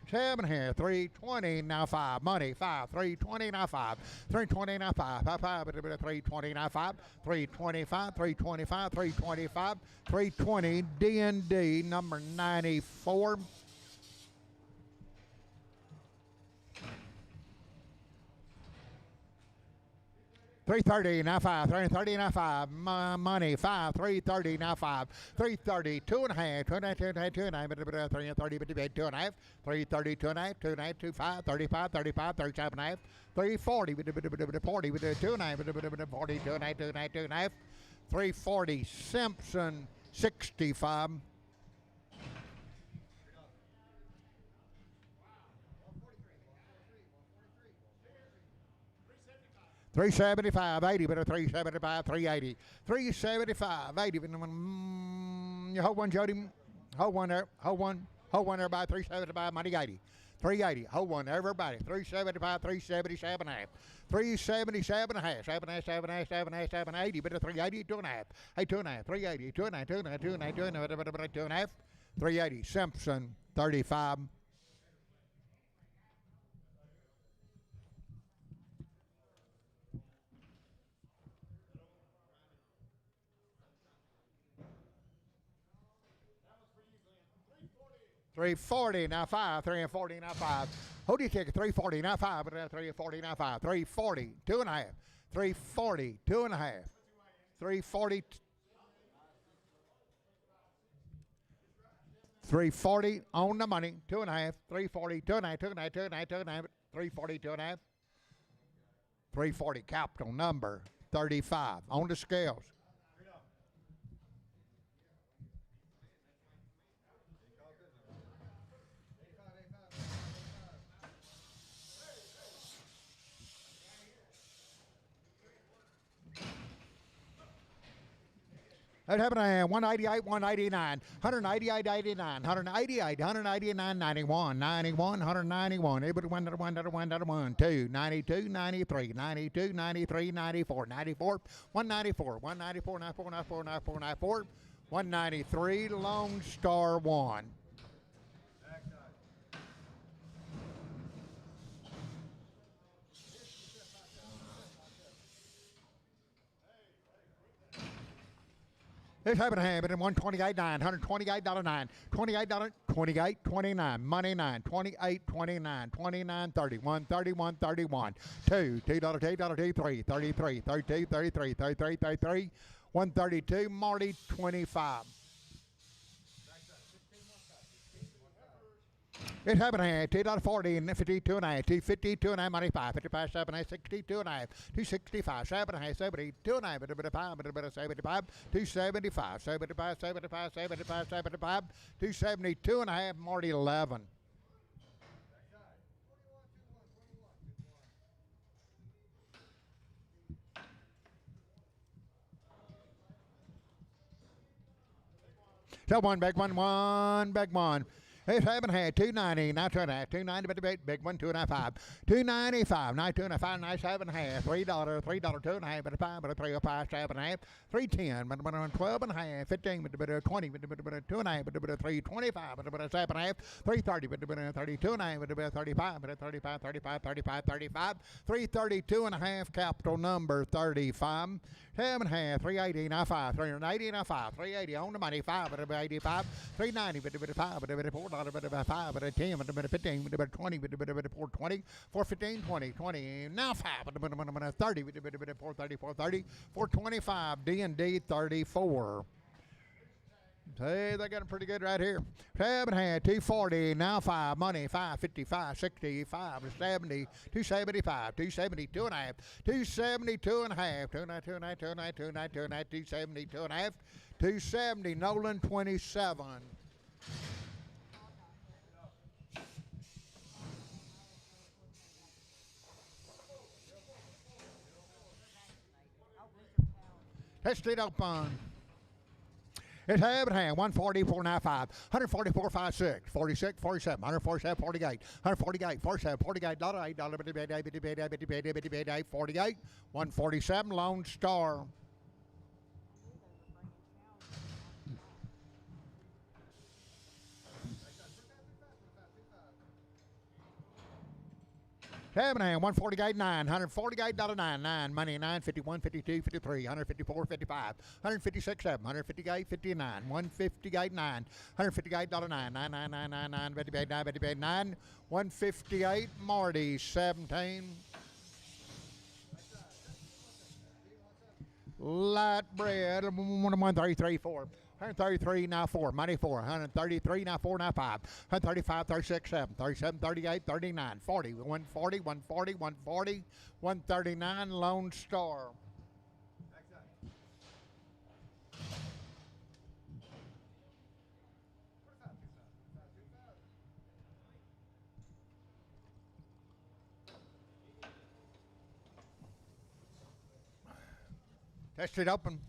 7 here. 320 now 5. Money 5. 320 now 5. 320 now 5. 5 5. 320 now 5. 325. 325. 325. 320 D&D number 94. 330 now 5, 330 now 5, money 5, 330 now 5, 330, 2.5, 2.5, 2.5, 330, 2.5, 330, 2.5, 2.5, 25, 35, 35, 37.5, 340, 40, 2.5, 40, 2.5, 2.5, 2.5, 340, Simpson 65. 375, 80, but a 375, 380. 375, 80. You hold one, Jody. Hold one there. Hold one, everybody. 375, money 80. 380. Hold one, everybody. 375, 377 half. 377 half. 7 half, 780, but a 380, 2.5. Hey, 2.5, 380, 2.5, 2.5, 2.5, 2.5, 2.5. 380, Simpson 35. 340, now 5, 340, now 5. Who do you take? 340, now 5, 340, now 5. 340, 2.5. 340, 2.5. 340, 340 on the money, 2.5. 340, 2.5, 2.5, 2.5, 2.5. 340, 2.5. 340, capital number 35 on the scales. That happened to 188, 189, 188, 89, 188, 189, 91, 91, 191. Everybody 1, 2, 92, 93, 92, 93, 94, 94, 194, 194, 94, 94, 94, 94, 193, Lone Star 1. This happened to happen in 128.9, $128.9, $28, 28, 29, money 9, 28, 29, 29, 30, 130, 131, 2, $2, $2, 3, 33, 32, 33, 33, 33, 132, Marty 25. It happened here, $2.40 and 52 and a half, 252 and a half, money 5, 55, 7, 62 and a half, 265, 7 and a half, 72 and a half, a bit of 5, a bit of 75, 275, 75, 75, 75, 75, 272 and a half, Marty 11. So one, big one. It's happened here, 290, now 2.5, 290, but the big one, 2.5, 295, now 2.5, now 7.5, $3, $3, 2.5, but a 5, but a 305, 7.5, 310, but a 12.5, 15, but a 20, but a 2.5, but a 325, but a 7.5, 330, but a 32.5, but a 35, but a 35, 35, 35, 35, 332 and a half, capital number 35. 7.5, 380, now 5, 380, now 5, 380 on the money, 5, but a 85, 390, but a 5, but a $4, but a 5, but a 10, but a 15, but a 20, but a 420, 415, 20, 20, now 5, but a 30, but a 430, 430, 425, D&D 34. Hey, they got them pretty good right here. 7.5, 240, now 5, money, 555, 65, 70, 275, 272 and a half, 272 and a half, 292, 272 and a half, 270, Nolan 27. Test it open. It's Abraham, 144.95, 144, 56, 46, 47, 147, 48, 148, 47, 48, $8, 48, 147, Lone Star. Abraham, 148.9, $148.9, 9, money 9, 51, 52, 53, 154, 55, 156, 7, 158, 59, 158.9, $158.9, 9, 9, 158, Marty 17. Light bread, 133, 4. 133, now 4, money 4, 133, now 4, now 5, 135, 36, 7, 37, 38, 39, 40, 140, 140, 140, 139, Lone Star. Test it open.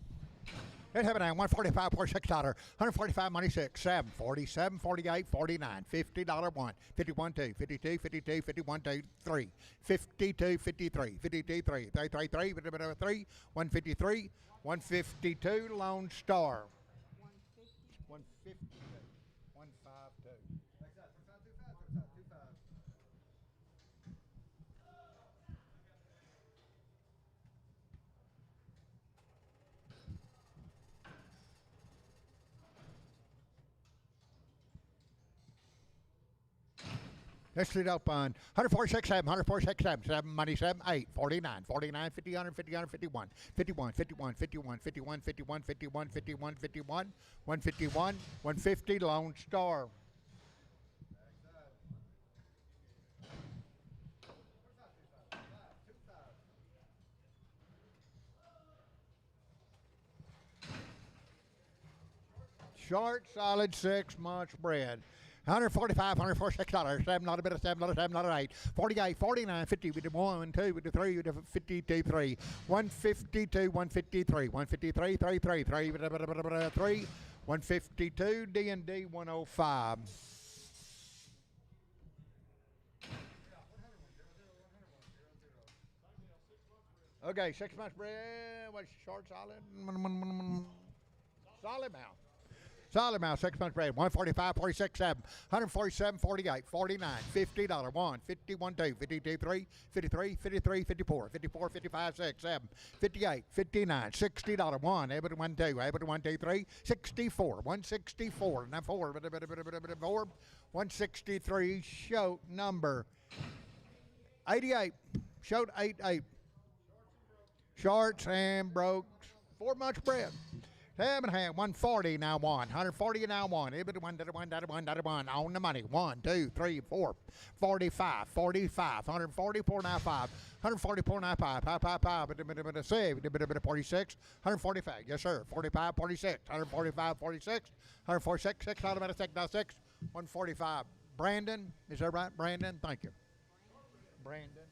It happened at 145, $46, 145, money 6, 7, 47, 48, 49, $50, 1, 51, 2, 52, 52, 51, 2, 3, 52, 53, 52, 3, 33, 3, 3, 153, 152, Lone Star. 152, 152. Let's lead up on 146, 7, 146, 7, 7, money 7, 8, 49, 49, 50, 150, 151, 51, 51, 51, 51, 51, 51, 51, 51, 151, 150, Lone Star. Short, solid, 6 months bread. 145, $146, $7 bit of $7, $7, 8, 48, 49, 50, with the 1, 2, with the 3, with the 52, 3, 152, 153, 153, 3, 3, 3, with the 3, 152, D&D 105. Okay, 6 months bread. What's short, solid? Solid mouth. Solid amount, 6 months bread, 145, 46, 7, 147, 48, 49, $50, 1, 51, 2, 52, 3, 53, 53, 54, 54, 55, 6, 7, 58, 59, $60, 1, able to 1, 2, able to 1, 2, 3, 64, 164, now 4, 163, show number 88, showed 88, shorts and brokes, 4 months bread. 140 now 140 now 1. Ibit 1 on the money. 1, 2, 3, 4, 45, 45, 144 now 5, 144 now 5, 5, 5, 5, a save, a bit of 46, 145. Yes, sir. 45, 46, 145, 46, 146, 6 out of a 6, now 6, 145. Brandon, is that right? Brandon, thank you. Brandon.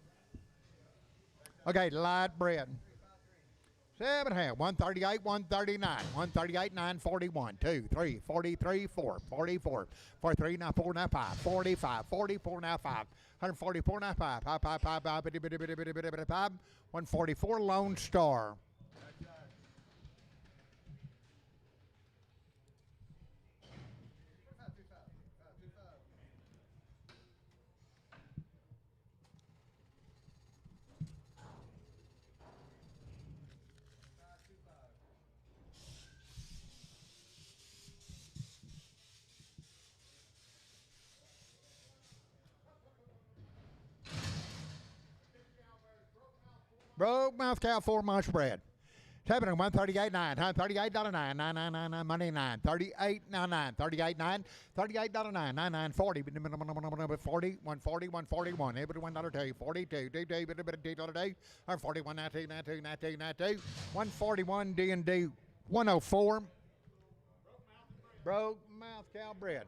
Okay, light bread. 7.5, 138, 139, 138, 941, 2, 3, 43, 4, 44, 43, now 4, now 5, 45, 44, now 5, 144, now 5, 5, 5, 5, 5, 144, Lone Star. Broke mouth cow, 4 months bread. 7 and 138 9, $138 9, 9 money 9, 38 now 9, 38 9, $38 9, 9 40, 40, 140, 141, able to $1 42, day, bit of day, or 41 now 2, 141 D&D 104. Broke mouth cow bread.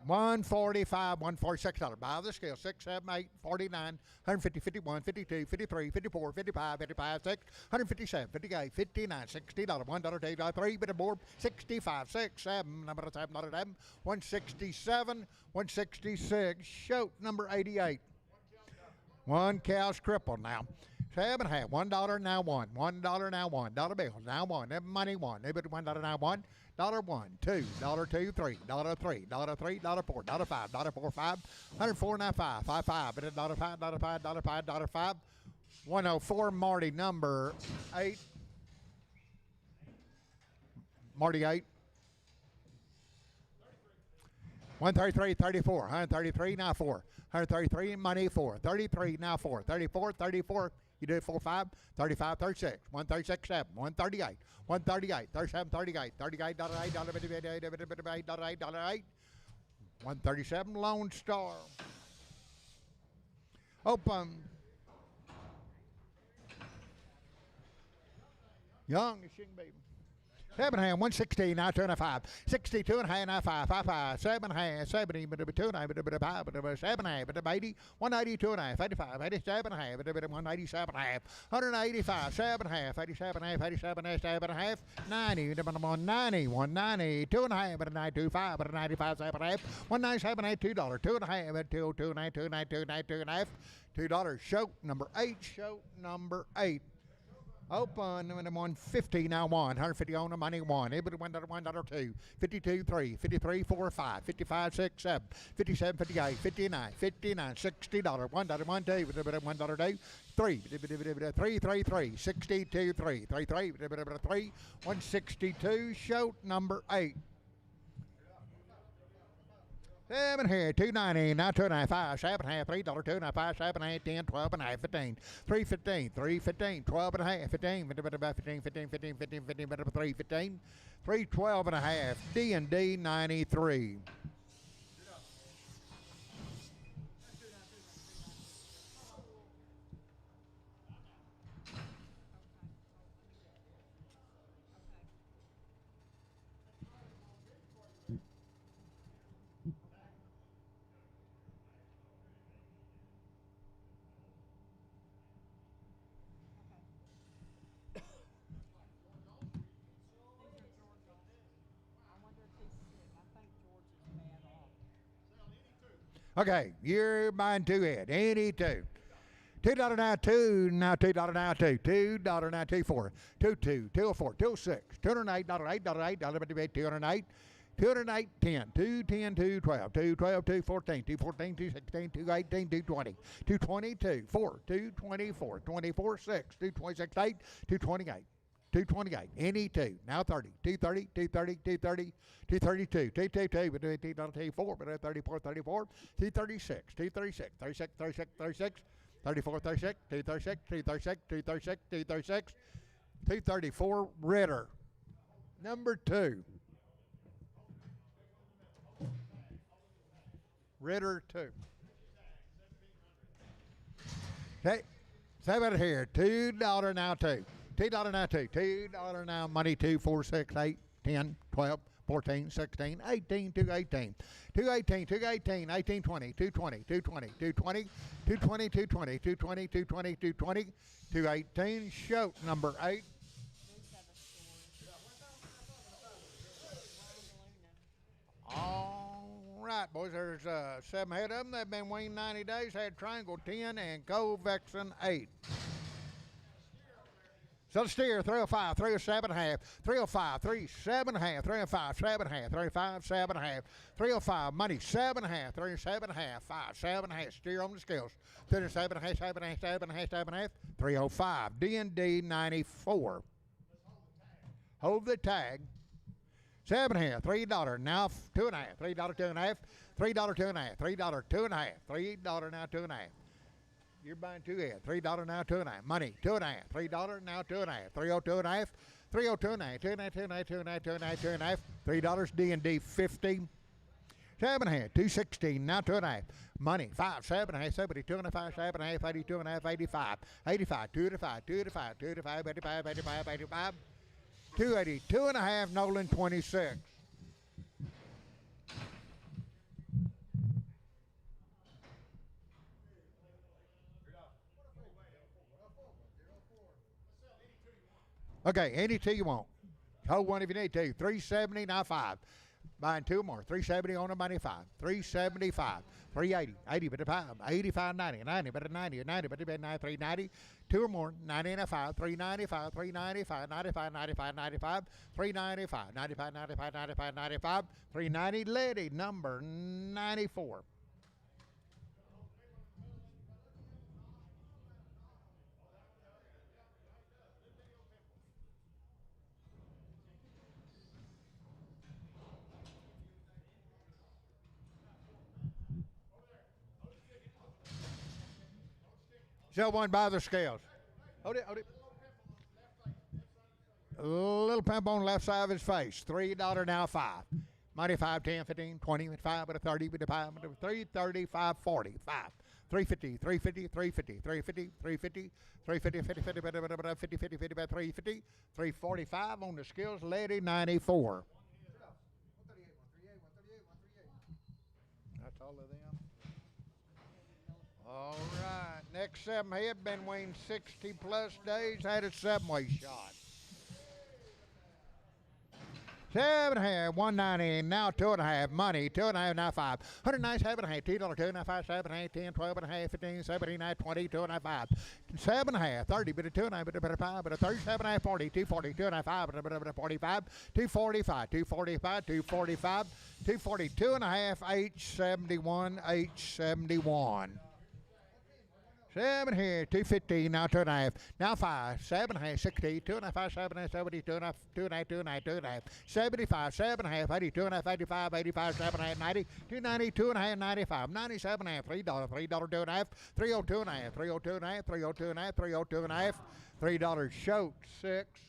145, $146. Buy the scale, 6, 7, 8, 49, 150, 51, 52, 53, 54, 55, 55, 6, 157, 58, 59, $60, $1, $3, bit of board, 65, 6, 7, number 7, $7, 167, 166, shoot number 88. One cow's crippled now. 7.5, $1 now 1, $1 now 1, dollar bills now 1, money 1, $1 now 1. $1, $2, $2, $3, $3, $3, $4, $5, $4, 5, 104 now 5, 5, 5, $5, $5, $5, 5, 104 Marty number 8. Marty 8. 133, 34, 133 now 4, 133 money 4, 33 now 4, 34, 34. You do it 4, 5, 35, 36, 136, 7, 138, 138, 37, 38, $38, $8, 137, Lone Star. Open. Young as she can be. 7.5, 116, now 2.5, 62 and a half, now 5, 5, 5, 7.5, 70, but 2.5, but 5, but 7.5, but 80, 182 and a half, 85, 87 and a half, but 187 and a half, 185, 7.5, 87 and a half, 87 and a half, 90, 190, 190, 2.5, but 925, but 95, 7.5, 197, $2, 2.5, but 2.5, $2, show number 8, show number 8. Open 150 now 1, 150 on the money 1, able to $1, 2, 52, 3, 53, 4, 5, 55, 6, 7, 57, 58, 59, $60, $1, 1, 2, $1, 2, 3, 3, 3, 3, 62, 3, 3, 3, 3, 162, show number 8. 7 here, 2.90, now 2.5, 5, 7.5, $3, 2.5, 5, 7.5, 10, 12.5, 15, 3.15, 3.15, 12.5, 15, 15, 15, 15, 15, 15, 3.15, 3.12.5, D&D 93. Okay, you're buying two head. Any two. $2 now, two, now $2 now, two. $2 now, 2, 4. 2, 2, 204, 206, $208, $8, $8, $208, 208, 10, 210, 212, 212, 214, 214, 216, 218, 220, 222, 4, 224, 24, 6, 226, 8, 228. 228, any two, now 30, 230, 230, 230, 232, 222, but $234, but 34, 34, 236, 236, 36, 36, 36, 34, 36, 236, 236, 236, 236, 234, Ritter. Number 2. Ritter 2. Okay, save it here, $2 now 2. $2 now, $2 now, money, 2, 4, 6, 8, 10, 12, 14, 16, 18, 218, 218, 218, 18, 20, 220, 220, 220, 220, 220, 220, 220, 220, 218, shoat number 8. All right, boys, there's 7 head of them. They've been weaned 90 days, had Triangle 10 and Covexon 8. So the steer, 305, 307.5, 305, 37.5, 305, 7.5, 35, 7.5, 305, money, 7.5, 37.5, 5, 7.5, steer on the scales, 37.5, 7.5, 7.5, 7.5, 305, D&D 94. Hold the tag. 7.5, $3, now 2.5, $3, 2.5, $3, 2.5, $3, 2.5, $3 now 2.5. You're buying two head. $3 now, 2.5. Money, 2.5. $3 now, 2.5. 302.5. 302.5. 2.5. 2.5. 2.5. 2.5. 2.5. $3 D&D 50. 7.5. 216 now, 2.5. Money, 5. 7.5. 70. 2.5. 7.5. 82.5. 85. 85. 2.5. 2.5. 2.5. 85. 85. 85. 280. 2.5. Nolan 26. Okay, any two you want. Hold one if you need to. 370, now 5. Buying 2 more. 370 on the money, 5. 375. 380. 80 but a 5. 85, 90. 90 but a 90. 90 but a 390. 2 or more. 90 and a 5. 395. 395. 95. 95. 95. 395. 95. 95. 95. 95. 390. Lady number 94. Show one by the scales. Hold it, hold it. A little pimp on the left side of his face. $3 now, 5. Money, 5, 10, 15, 20, 5, but a 30, but a 5, but a 3, 30, 5, 40, 5. 350, 350, 350, 350, 350, 350, 50, 50, 50, 50, 50, 350, 345 on the skills, lady 94. That's all of them. All right, next 7 head been weaned 60 plus days, had a 7-way shot. 7.5, 190, now 2.5, money, 2.5, now 5. 197.5, $2, 2.5, 7.5, 10, 12.5, 15, 17, 20, 2.5, 7.5, 30, but a 2.5, but a 5, but a 37.5, 40, 240, 2.5, but a 45, 245, 245, 245, 242.5, H71, H71. 7 here, 250, now 2.5, now 5, 7.5, 60, 2.5, 5, 7.5, 70, 2.5, 2.5, 2.5, 2.5, 75, 7.5, 80, 2.5, 85, 85, 7.5, 90, 290, 2.5, 95, 97.5, $3, $3, 2.5, 302.5, 302.5, 302.5, 302.5, $3 shoat, 6.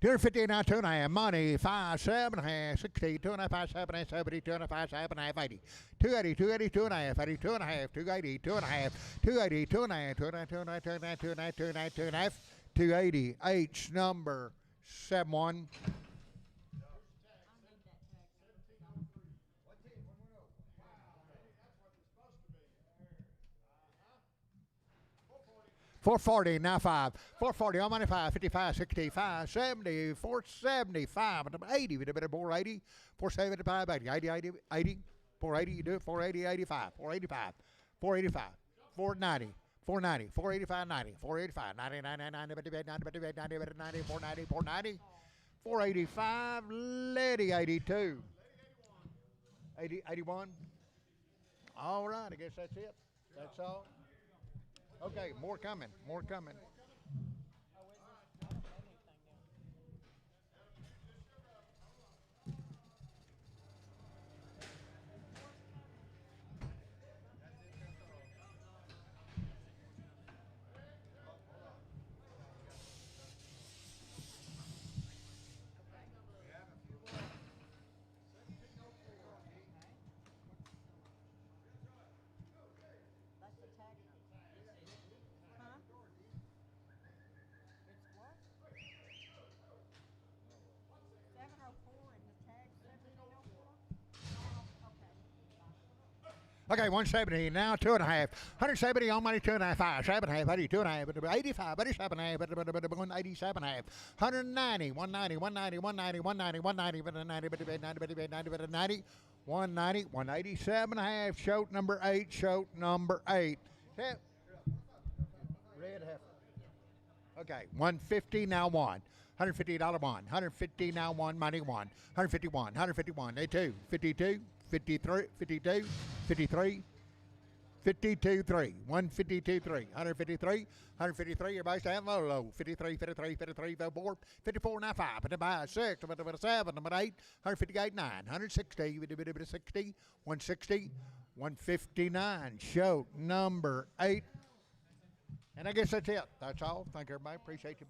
250 now, 2.5, money, 5, 7.5, 60, 2.5, 5, 7.5, 70, 2.5, 7.5, 80, 280, 280, 2.5, 80, 2.5, 280, 2.5, 280, 2.5, 2.5, 2.5, 2.5, 2.5, 2.5, 2.5, 280, H number 71. $440 now 5, $440 on money 5, 55, 65, 70, 475, 80, with a bit of 480, 475, 80, 80, 80, 80, 480, you do it, 480, 85, 485, 485, 490, 490, 485, 90, 485, 90, 90, 90, 90, 90, 90, 490, 490, 485, Lady 82, 80, 81. All right, I guess that's it. That's all. Okay, more coming, more coming. Okay, 170 now, 2.5, 170 on money, 2.5, 5, 7.5, 80, 2.5, 85, 87.5, 187.5, 190, 190, 190, 190, 190, 190, 190, 187.5, shoat number 8, shoat number 8. Red heifer. Okay, 150 now 1. $150 one, 150 now 1, money 1, 151, 151, 82, 52, 53, 52, 53, 52, 3, 152, 3, 153, 153, everybody stand low, low, 53, 53, 53, 54, 54, now 5, 55, 6, 7, 8, 158, 9, 160, 60, 160, 159, show number 8. And I guess that's it. That's all. Thank you, everybody. Appreciate you.